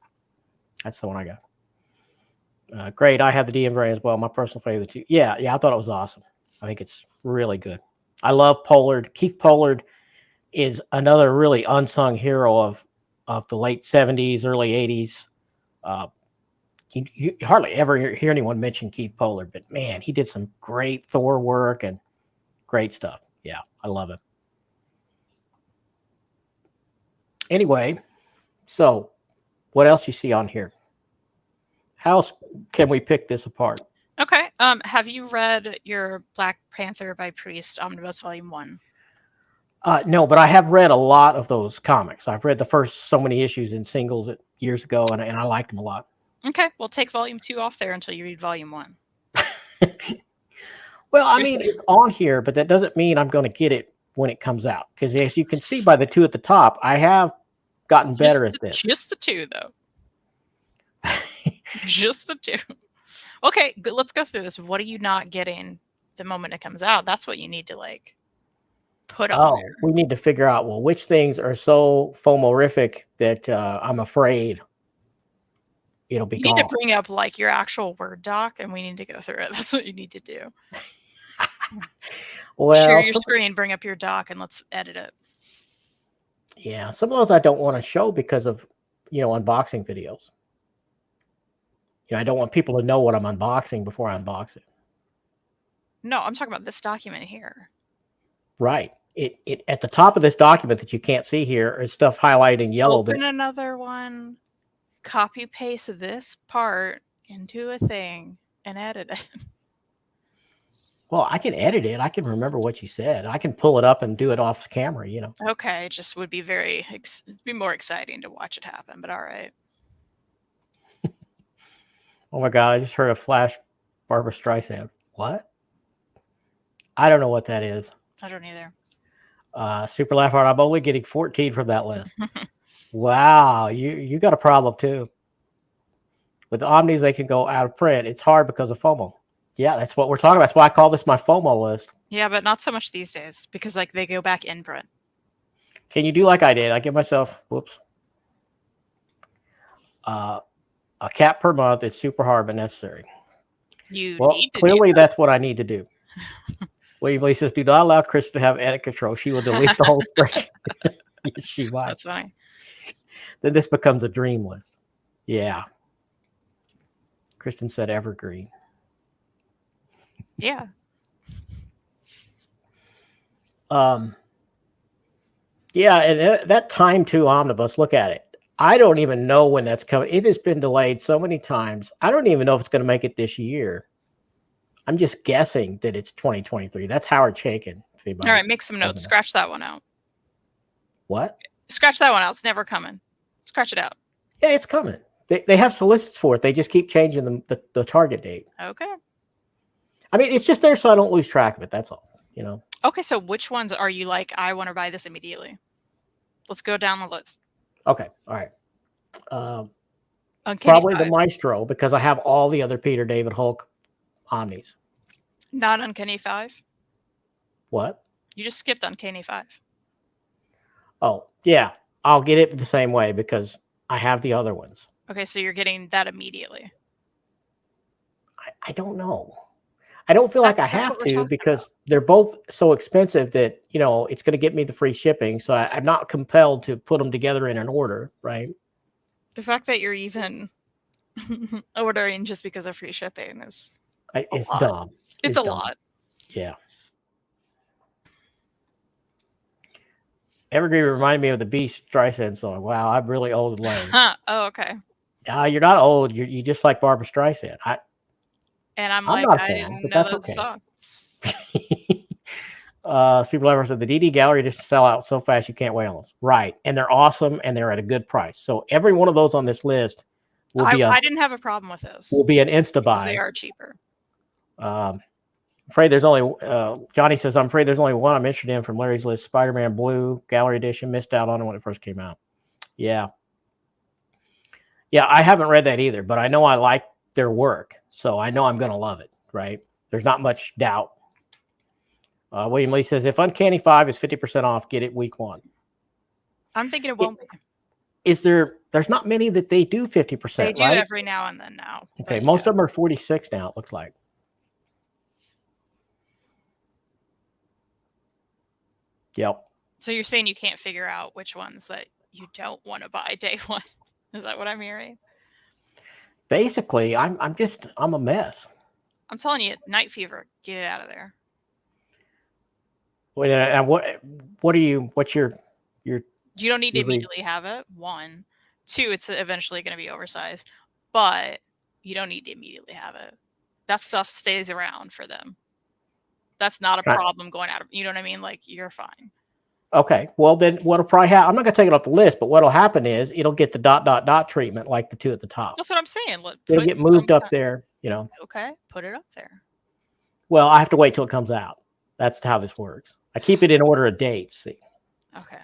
That's the one I got. Great. I have the DM variant as well. My personal favorite too. Yeah. I thought it was awesome. I think it's really good. I love Pollard. Keith Pollard is another really unsung hero of the late 70s, early 80s. You hardly ever hear anyone mention Keith Pollard, but man, he did some great Thor work and great stuff. Yeah, I love it. Anyway, so what else you see on here? How else can we pick this apart? Okay. Have you read your Black Panther by Priest Omnibus Volume 1? No, but I have read a lot of those comics. I've read the first so many issues in singles years ago, and I liked them a lot. Okay, we'll take Volume 2 off there until you read Volume 1. Well, I mean, it's on here, but that doesn't mean I'm going to get it when it comes out. Because as you can see by the two at the top, I have gotten better at this. Just the two, though. Just the two. Okay, good. Let's go through this. What are you not getting the moment it comes out? That's what you need to like put on there. We need to figure out, well, which things are so FOMO-rific that I'm afraid it'll be gone. You need to bring up like your actual Word doc, and we need to go through it. That's what you need to do. Well, share your screen, bring up your doc, and let's edit it. Yeah, some of those I don't want to show because of, unboxing videos. I don't want people to know what I'm unboxing before I unbox it. No, I'm talking about this document here. Right. It at the top of this document that you can't see here is stuff highlighted in yellow. Open another one, copy paste this part into a thing, and edit it. Well, I can edit it. I can remember what you said. I can pull it up and do it off camera, Okay, it just would be it'd be more exciting to watch it happen, but all right. Oh my God, I just heard a flash Barbara Streisand. What? I don't know what that is. I don't either. Super Laugh Art, I'm only getting 14 from that list. Wow, you got a problem too. With Omnis, they can go out of print. It's hard because of FOMO. Yeah, that's what we're talking about. That's why I call this my FOMO list. Yeah, but not so much these days because like they go back in print. Can you do like I did? I give myself, a cap per month. It's super hard, but necessary. Clearly that's what I need to do. William Lee says, do not allow Chris to have edit control. She will delete the whole spreadsheet. Yes, she might. That's funny. Then this becomes a dream list. Yeah. Kristan said evergreen. Yeah. Yeah, and that Time 2 omnibus, look at it. I don't even know when that's coming. It has been delayed so many times. I don't even know if it's going to make it this year. I'm just guessing that it's 2023. That's Howard Chaykin. All right, make some notes. Scratch that one out. What? Scratch that one out. It's never coming. Scratch it out. Yeah, it's coming. They have solicits for it. They just keep changing the target date. Okay. I mean, it's just there so I don't lose track of it. That's all, Okay, so which ones are you like, I want to buy this immediately? Let's go down the list. Okay, all right. Probably 5. the Maestro because I have all the other Peter David Hulk Omnis. Not Uncanny 5? What? You just skipped Uncanny 5. Oh, yeah. I'll get it the same way because I have the other ones. Okay, so you're getting that immediately. I don't know. I don't feel like I have to because they're both so expensive that, it's going to get me the free shipping. So I'm not compelled to put them together in an order, right? The fact that you're even ordering just because of free shipping is dumb. It's a lot. Yeah. Evergreen reminded me of the Beast Streisand song. Wow, I'm really old and lame. Oh, okay. You're not old. You just like Barbara Streisand. I'm like, I didn't know that song. Super Lover said the DD gallery just sell out so fast you can't wait on those. Right, and they're awesome and they're at a good price. So every one of those on this list will be. I didn't have a problem with those. Will be an insta buy. They are cheaper. Afraid there's only Johnny says, I'm afraid there's only one I'm interested in from Larry's list. Spider-Man Blue Gallery Edition. Missed out on it when it first came out. Yeah. Yeah, I haven't read that either, but I know I like their work, so I know I'm going to love it, right? There's not much doubt. William Lee says, if Uncanny 5 is 50% off, get it week 1. I'm thinking it won't be. There's not many that they do 50%, They do right? every now and then now. Okay, most of them are 46 now, it looks like. Yep. So you're saying you can't figure out which ones that you don't want to buy day one? Is that what I'm hearing? Basically, I'm a mess. I'm telling you, Night Fever, get it out of there. Wait, and what's your you don't need to immediately have it. 1, 2, it's eventually going to be oversized, but you don't need to immediately have it. That stuff stays around for them. That's not a problem going out of, you know what I mean? Like, you're fine. Okay. Well, then what'll probably happen, I'm not going to take it off the list, but what'll happen is it'll get the ... treatment like the 2 at the top. That's what I'm saying. It'll get moved up there, you know. Okay. Put it up there. Well, I have to wait till it comes out. That's how this works. I keep it in order of dates. See. Okay.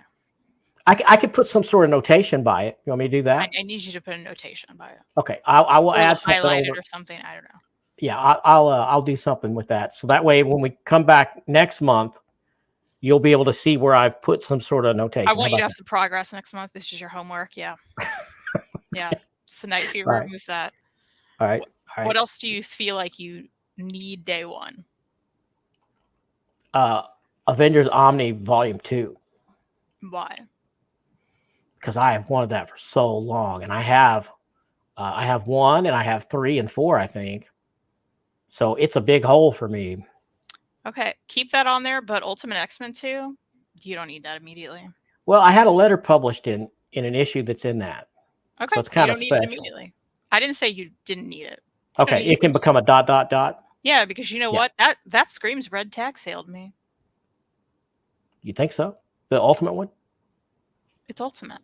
I could put some sort of notation by it. You want me to do that? I need you to put a notation by it. Okay. I will add something highlighted or something. I don't know. Yeah, I'll do something with that. So that way, when we come back next month, you'll be able to see where I've put some sort of notation. I want you to have some progress next month. This is your homework. Yeah. Yeah. It's a Night Fever. Right. Remove that. All right. What else do you feel like you need day 1? Avengers Omni Volume 2. Why? Because I have wanted that for so long, and I have 1, and I have 3 and 4, I think. So it's a big hole for me. Okay, keep that on there, but Ultimate X-Men 2, you don't need that immediately. Well, I had a letter published in an issue that's in that. Okay, so it's kind of special. special. Need it immediately. I didn't say you didn't need it. Okay, it can become a ... Yeah, because you know what? That screams red tag sailed me. You think so? The Ultimate one? It's Ultimate.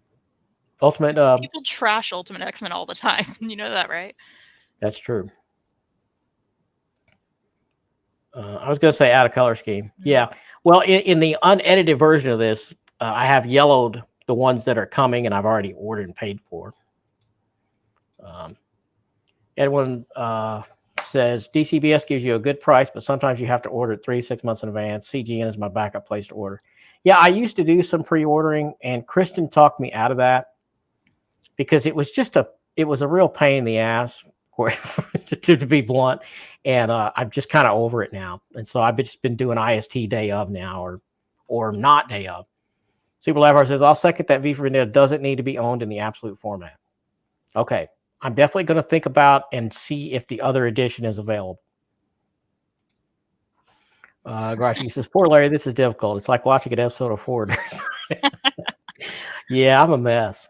Ultimate. People trash Ultimate X-Men all the time. You know that, right? That's true. I was going to say out of color scheme. Mm-hmm. Yeah. Well, in the unedited version of this, I have yellowed the ones that are coming, and I've already ordered and paid for. Edwin says, DCBS gives you a good price, but sometimes you have to order it 3 to 6 months in advance. CGN is my backup place to order. Yeah, I used to do some pre-ordering, and Kristan talked me out of that because it was a real pain in the ass, to be blunt. And I'm just kind of over it now. And so I've just been doing IST day of now or not day of. Super Lavar says, I'll second that V for Vendetta doesn't need to be owned in the absolute format. Okay. I'm definitely going to think about and see if the other edition is available. Gracie says, poor Larry, this is difficult. It's like watching an episode of Foreigners. Yeah, I'm a mess.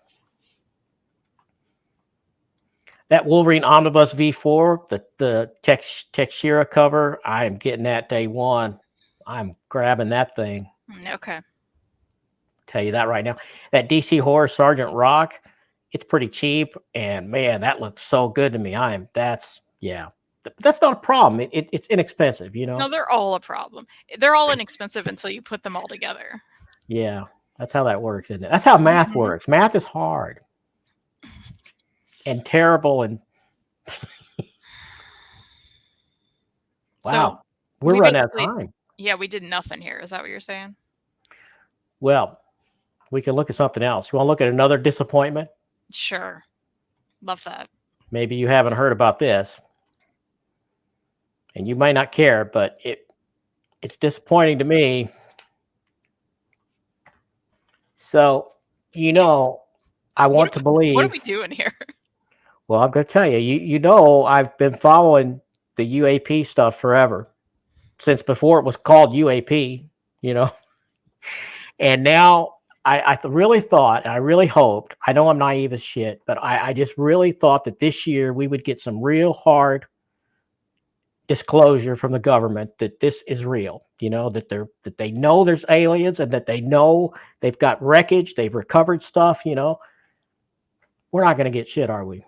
That Wolverine Omnibus V4, the Textura cover, I am getting that day 1. I'm grabbing that thing. Okay. Tell you that right now. That DC Horror Sergeant Rock, it's pretty cheap, and man, that looks so good to me. That's not a problem. It's inexpensive, you know. No, they're all a problem. They're all inexpensive until you put them all together. Yeah, that's how that works, isn't it? That's how math works. Math is hard and terrible, and wow, so we're running out of time. Yeah, we did nothing here. Is that what you're saying? Well, we can look at something else. You want to look at another disappointment? Sure. Love that. Maybe you haven't heard about this. And you might not care, but it's disappointing to me. So, you know, I want to believe. What are we doing here? Well, I'm going to tell you. You know, I've been following the UAP stuff forever, since before it was called UAP, you know. And now I really thought, and I really hoped, I know I'm naive as shit, but I just really thought that this year we would get some real hard disclosure from the government that this is real, you know, that they know there's aliens and that they know they've got wreckage, they've recovered stuff, you know. We're not going to get shit, are we?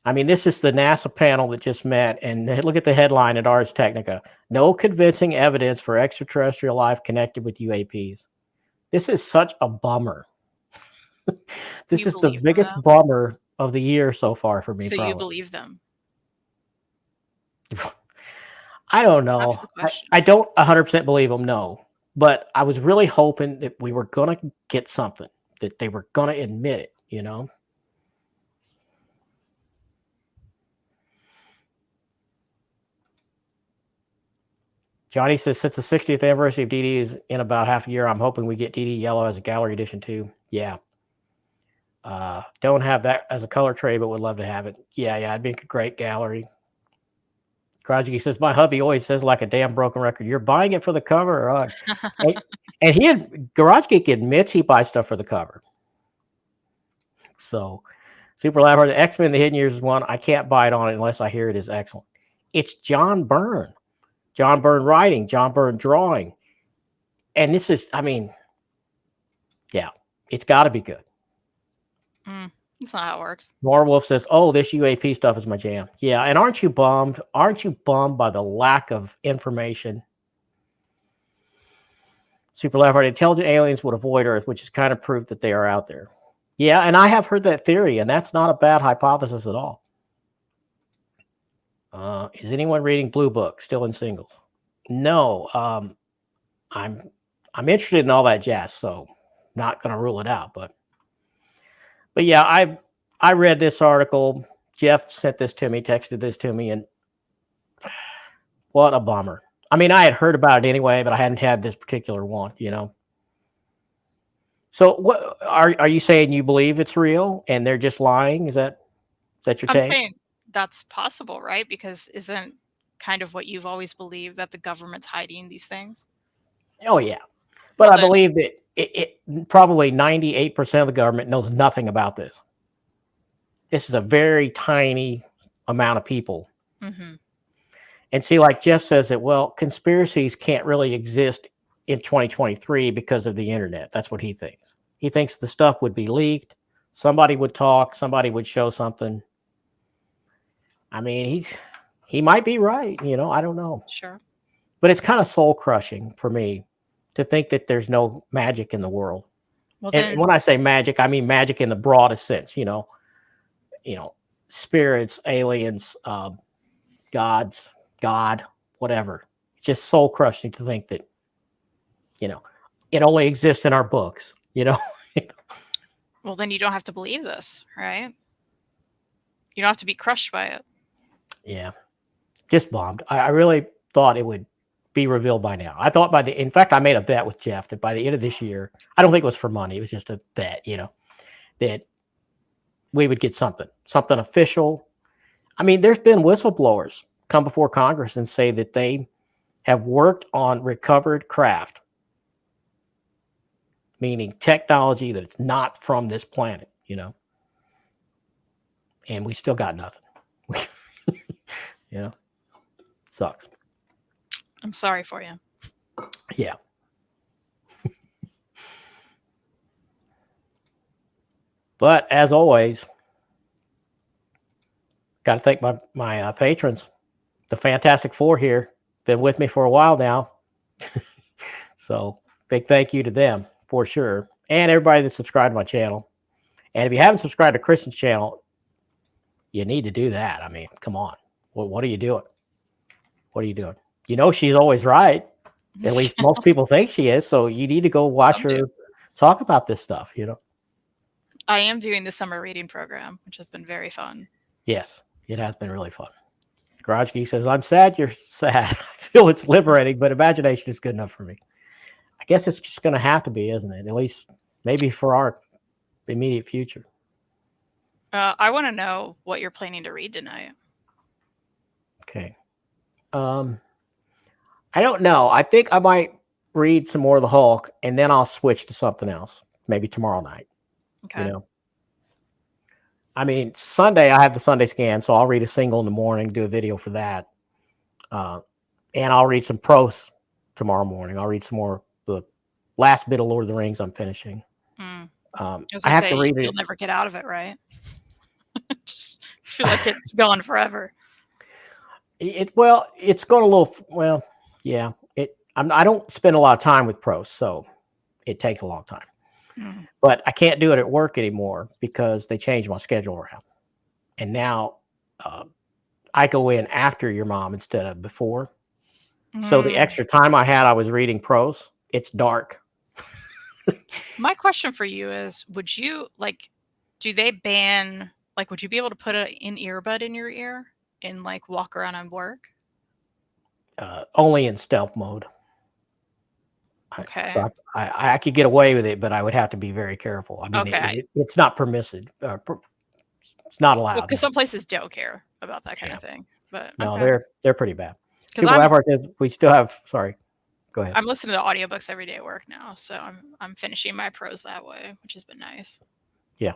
I mean, this is the NASA panel that just met, and look at the headline at Ars Technica. No convincing evidence for extraterrestrial life connected with UAPs. This is such a bummer. This is the biggest bummer of the year so far for me. So you believe them? I don't know. I don't 100% believe them, no. But I was really hoping that we were going to get something, that they were going to admit it, you know? Johnny says, since the 60th anniversary of DD is in about half a year, I'm hoping we get DD Yellow as a gallery edition too. Yeah. Don't have that as a color trade, but would love to have it. Yeah, it'd be a great gallery. Garage says, my hubby always says like a damn broken record, you're buying it for the cover? Or and Garage Geek admits he buys stuff for the cover. So, Super Lab, the X-Men The Hidden Years is one. I can't buy it on it unless I hear it is excellent. It's John Byrne. John Byrne writing, John Byrne drawing. And this is, I mean, yeah, it's got to be good. That's not how it works. Norwolf says, oh, this UAP stuff is my jam. Yeah, and aren't you bummed? Aren't you bummed by the lack of information? Super Laugh, intelligent aliens would avoid Earth, which is kind of proof that they are out there. Yeah, and I have heard that theory, and that's not a bad hypothesis at all. Is anyone reading Blue Book still in singles? No. I'm interested in all that jazz, so not going to rule it out. But yeah, I read this article. Jeff sent this to me, texted this to me, and what a bummer. I mean, I had heard about it anyway, but I hadn't had this particular one, you know. So, what are you saying? You believe it's real, and they're just lying? Is that your take? I'm saying that's possible, right? Because isn't kind of what you've always believed, that the government's hiding these things? Oh yeah, but I believe that it probably 98% of the government knows nothing about this. This is a very tiny amount of people. And see, like Jeff says that, well, conspiracies can't really exist in 2023 because of the internet. That's what he thinks. He thinks the stuff would be leaked. Somebody would talk. Somebody would show something. I mean, he might be right. You know, I don't know. Sure. But it's kind of soul crushing for me to think that there's no magic in the world. Well, and when I say magic, I mean magic in the broadest sense. You know, spirits, aliens, gods, God, whatever. It's just soul crushing to think that, you know, it only exists in our books. You know. Well, then you don't have to believe this, right? You don't have to be crushed by it. Yeah, just bombed. I really thought it would be revealed by now. I thought in fact, I made a bet with Jeff that by the end of this year, I don't think it was for money. It was just a bet, you know, that we would get something official. I mean, there's been whistleblowers come before Congress and say that they have worked on recovered craft, meaning technology that it's not from this planet, you know, and we still got nothing. You know, sucks. I'm sorry for you. Yeah. But as always, got to thank my patrons. The Fantastic Four here, been with me for a while now. So big thank you to them for sure. And everybody that subscribed to my channel. And if you haven't subscribed to Kristan's channel, you need to do that. I mean, come on. What are you doing? What are you doing? You know, she's always right. At least most people think she is. So you need to go watch her talk about this stuff, you know. I am doing the summer reading program, which has been very fun. Yes, it has been really fun. Garage Geek says, I'm sad you're sad. I feel it's liberating, but imagination is good enough for me. I guess it's just going to have to be, isn't it? At least maybe for our immediate future. I want to know what you're planning to read tonight. Okay. I don't know. I think I might read some more of the Hulk, and then I'll switch to something else. Maybe tomorrow night. Okay. You know. I mean, Sunday I have the Sunday scan, so I'll read a single in the morning, do a video for that, and I'll read some prose tomorrow morning. I'll read some more the last bit of Lord of the Rings I'm finishing. I have to read it. You'll never get out of it, right? Just feel like it's gone forever. It's going a little. Well, yeah. I don't spend a lot of time with prose, so it takes a long time. Mm. But I can't do it at work anymore because they changed my schedule around, and now I go in after your mom instead of before. So the extra time I had, I was reading prose. It's dark. My question for you is, would you do they ban, would you be able to put an earbud in your ear and walk around and work? Only in stealth mode. Okay. So I could get away with it, but I would have to be very careful. I mean, Okay. it's not permissive. It's not allowed. Well, because some places don't care about that kind of thing. But No, okay. they're pretty bad. 'Cause we still have. Sorry, go ahead. I'm listening to audiobooks every day at work now, so I'm finishing my prose that way, which has been nice. Yeah.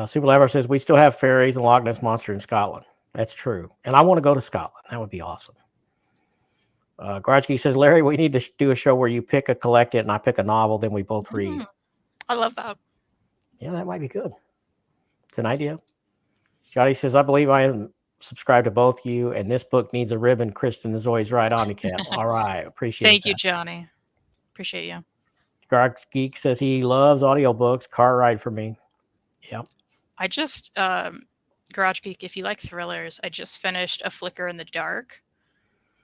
Super Lever says we still have fairies and Loch Ness Monster in Scotland. That's true, and I want to go to Scotland. That would be awesome. Garage Geek says, Larry, we need to do a show where you pick a collect it and I pick a novel, then we both read. I love that. Yeah, that might be good. It's an idea. Johnny says, I believe I am subscribed to both you, and this book needs a ribbon. Kristan is always right, OmniCat. All right, appreciate it. Thank you, Johnny. Appreciate you. Garage Geek says he loves audiobooks. Car ride for me. Yep. I just, Garage Geek, if you like thrillers, I just finished A Flicker in the Dark,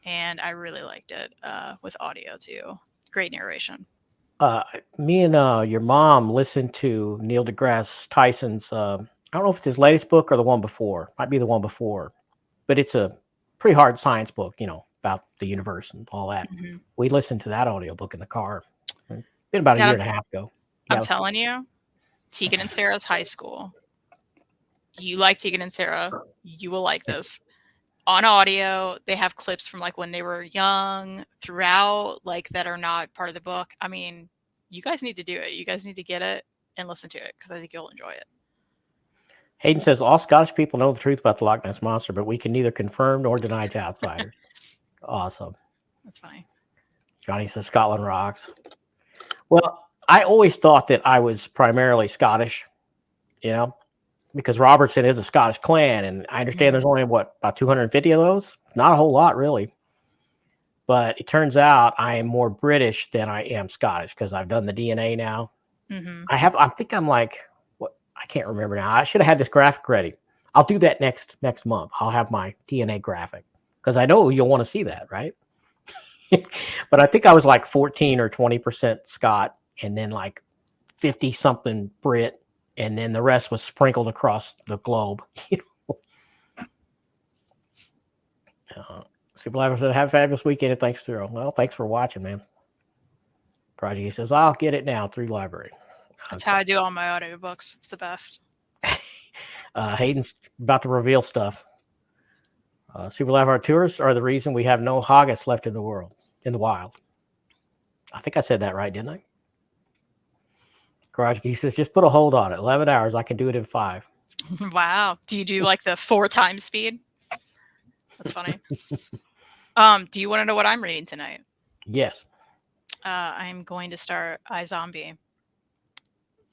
and I really liked it with audio too. Great narration. Me and your mom listened to Neil deGrasse Tyson's, I don't know if it's his latest book or the one before. Might be the one before. But it's a pretty hard science book, about the universe and all that. Mm-hmm. We listened to that audiobook in the car. It's been about a year and a half ago. I'm telling you, Tegan and Sarah's high school. You like Tegan and Sarah, you will like this. On audio, they have clips from when they were young throughout, that are not part of the book. I mean, you guys need to do it. You guys need to get it and listen to it because I think you'll enjoy it. Hayden says, all Scottish people know the truth about the Loch Ness Monster, but we can neither confirm nor deny to outsiders. Awesome. That's funny. Johnny says, Scotland rocks. Well, I always thought that I was primarily Scottish, because Robertson is a Scottish clan, and I understand there's only, about 250 of those? Not a whole lot, really. But it turns out I am more British than I am Scottish because I've done the DNA now. Mm-hmm. I think I'm I can't remember now. I should have had this graphic ready. I'll do that next month. I'll have my DNA graphic because I know you'll want to see that, right? But I think I was 14 or 20% Scot, and then 50 something Brit, and then the rest was sprinkled across the globe. Super Live said, have a fabulous weekend and thanks, Through. Well, thanks for watching, man. Project says, I'll get it now through library. That's how I do all my audiobooks. It's the best. Hayden's about to reveal stuff. Super Live, our tourists are the reason we have no haggis left in the wild. I think I said that right, didn't I? Garage Geek says, just put a hold on it. 11 hours. I can do it in 5. Wow. Do you do the 4 times speed? That's funny. Do you want to know what I'm reading tonight? Yes. I'm going to start iZombie.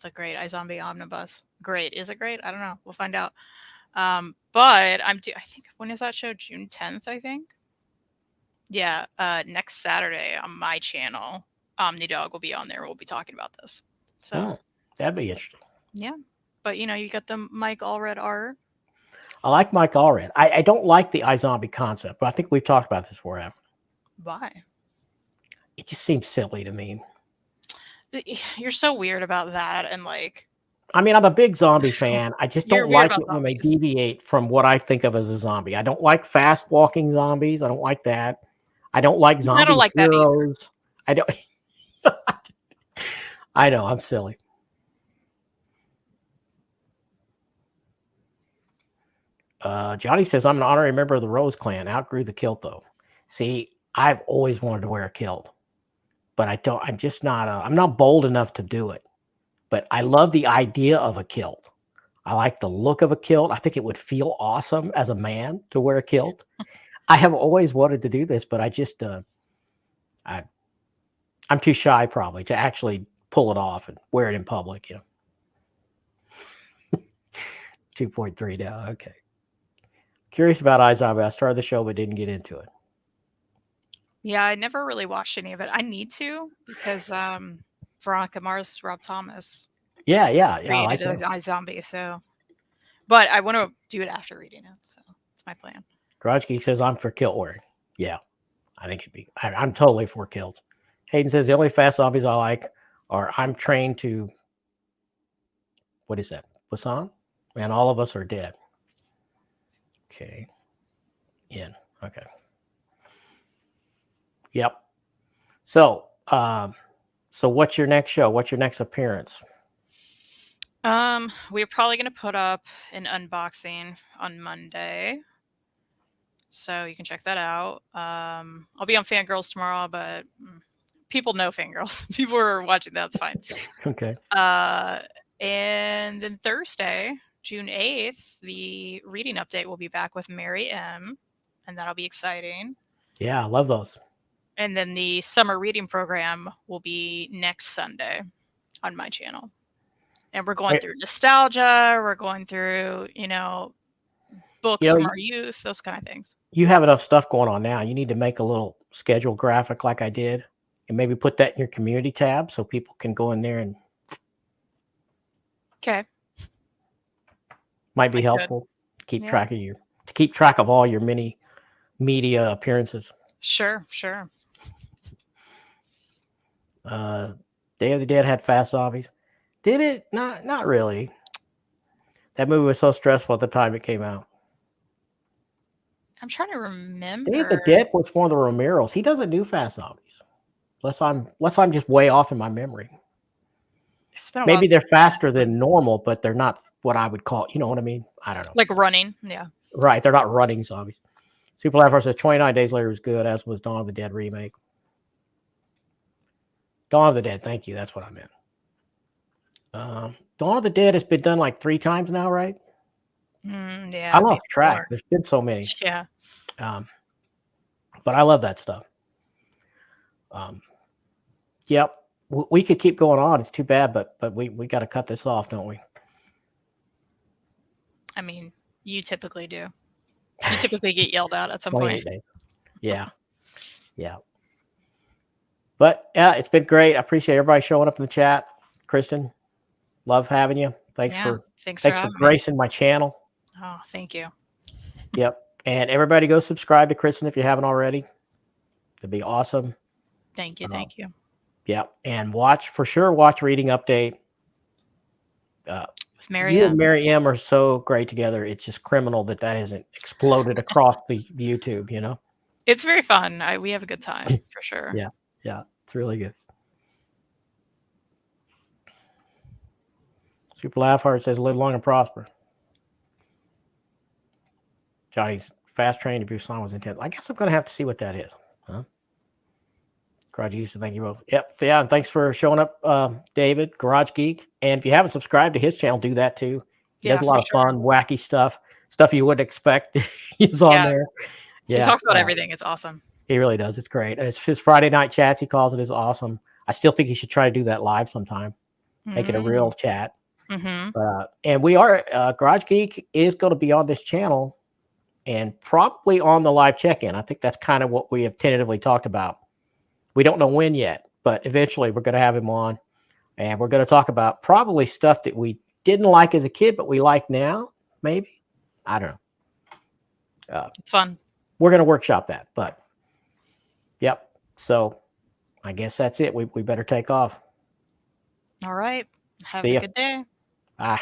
The great iZombie omnibus. Great. Is it great? I don't know. We'll find out. But I think, when is that show? June 10th, I think. Yeah. Next Saturday on my channel, OmniDog will be on there. We'll be talking about this. So that'd be interesting. Yeah. But you got the Mike Allred art. I like Mike Allred. I don't like the iZombie concept, but I think we've talked about this before. Why? It just seems silly to me. You're so weird about that, and I mean, I'm a big zombie fan. I just don't like it when they zombies. deviate from what I think of as a zombie. I don't like fast walking zombies. I don't like that. I don't like zombie heroes. I don't. I know, I'm silly. Johnny says, I'm an honorary member of the Rose Clan. Outgrew the kilt, though. See, I've always wanted to wear a kilt, but I'm just not, I'm not bold enough to do it. But I love the idea of a kilt. I like the look of a kilt. I think it would feel awesome as a man to wear a kilt. I have always wanted to do this, but I just, I'm too shy probably to actually pull it off and wear it in public, 2.3 now. Okay. Curious about iZombie. I started the show but didn't get into it. Yeah, I never really watched any of it. I need to because Veronica Mars, Rob Thomas Yeah. I like created that. iZombie, so but I want to do it after reading it, so it's my plan. Garage Geek says I'm for kilt wearing. Yeah, I think it'd be. I'm totally for kilts. Hayden says the only fast zombies I like are I'm trained to. What is that? Poisson? And all of us are dead. Okay. In. Okay. Yep. So, so what's your next show? What's your next appearance? We're probably gonna put up an unboxing on Monday, so you can check that out. I'll be on Fangirls tomorrow, but people know Fangirls. People are watching. That's fine. Okay. And then Thursday, June 8th, the reading update will be back with Mary M, and that'll be exciting. Yeah, I love those. And then the summer reading program will be next Sunday on my channel. And we're going through nostalgia. We're going through, books from our youth, those kind of things. You have enough stuff going on now. You need to make a little schedule graphic like I did and maybe put that in your community tab so people can go in there and. Okay. Might be helpful to keep track of all your mini media appearances. Sure. Day of the Dead had fast zombies. Did it? Not really. That movie was so stressful at the time it came out. I'm trying to remember. Day of the Dead was one of the Romeros. He doesn't do fast zombies. Unless I'm just way off in my memory. It's been a Maybe while they're faster than normal, but they're not what I would call, you know what I mean? I don't know. Like running, yeah. Right, they're not running zombies. Super Life says 29 Days Later was good, as was Dawn of the Dead remake. Dawn of the Dead, thank you. That's what I meant. Dawn of the Dead has been done like 3 times now, right? Yeah. I lost track. There's been so many. Yeah. But I love that stuff. Yep. We could keep going on. It's too bad, but we got to cut this off, don't we? I mean, you typically do. You typically get yelled at some point. Days. Yeah. But yeah, it's been great. I appreciate everybody showing up in the chat. Kristan, love having you. Thanks for gracing my channel. Oh, thank you. Yep. And everybody go subscribe to Kristan if you haven't already. It'd be awesome. Thank you. Yeah. And watch Reading Update. With Mary you M. and Mary M are so great together. It's just criminal that hasn't exploded across the YouTube, It's very fun. We have a good time for sure. Yeah. It's really good. Super Laughheart says live long and prosper. Johnny's fast train to Busan was intense. I guess I'm going to have to see what that is. Huh? Garage Geek, thank you both. Yep. Yeah. And thanks for showing up, David, Garage Geek. And if you haven't subscribed to his channel, do that too. He does a lot of fun, wacky stuff you wouldn't expect. He's on there. Yeah. He talks about everything. It's awesome. He really does. It's great. It's his Friday night chats. He calls it is awesome. I still think he should try to do that live sometime. Make it a real chat. And we are, Garage Geek is going to be on this channel and probably on the live check-in. I think that's kind of what we have tentatively talked about. We don't know when yet, but eventually we're going to have him on. And we're going to talk about probably stuff that we didn't like as a kid, but we like now, maybe. I don't know. It's fun. We're going to workshop that, but yep. So I guess that's it. We better take off. All right. Have a good day. Bye.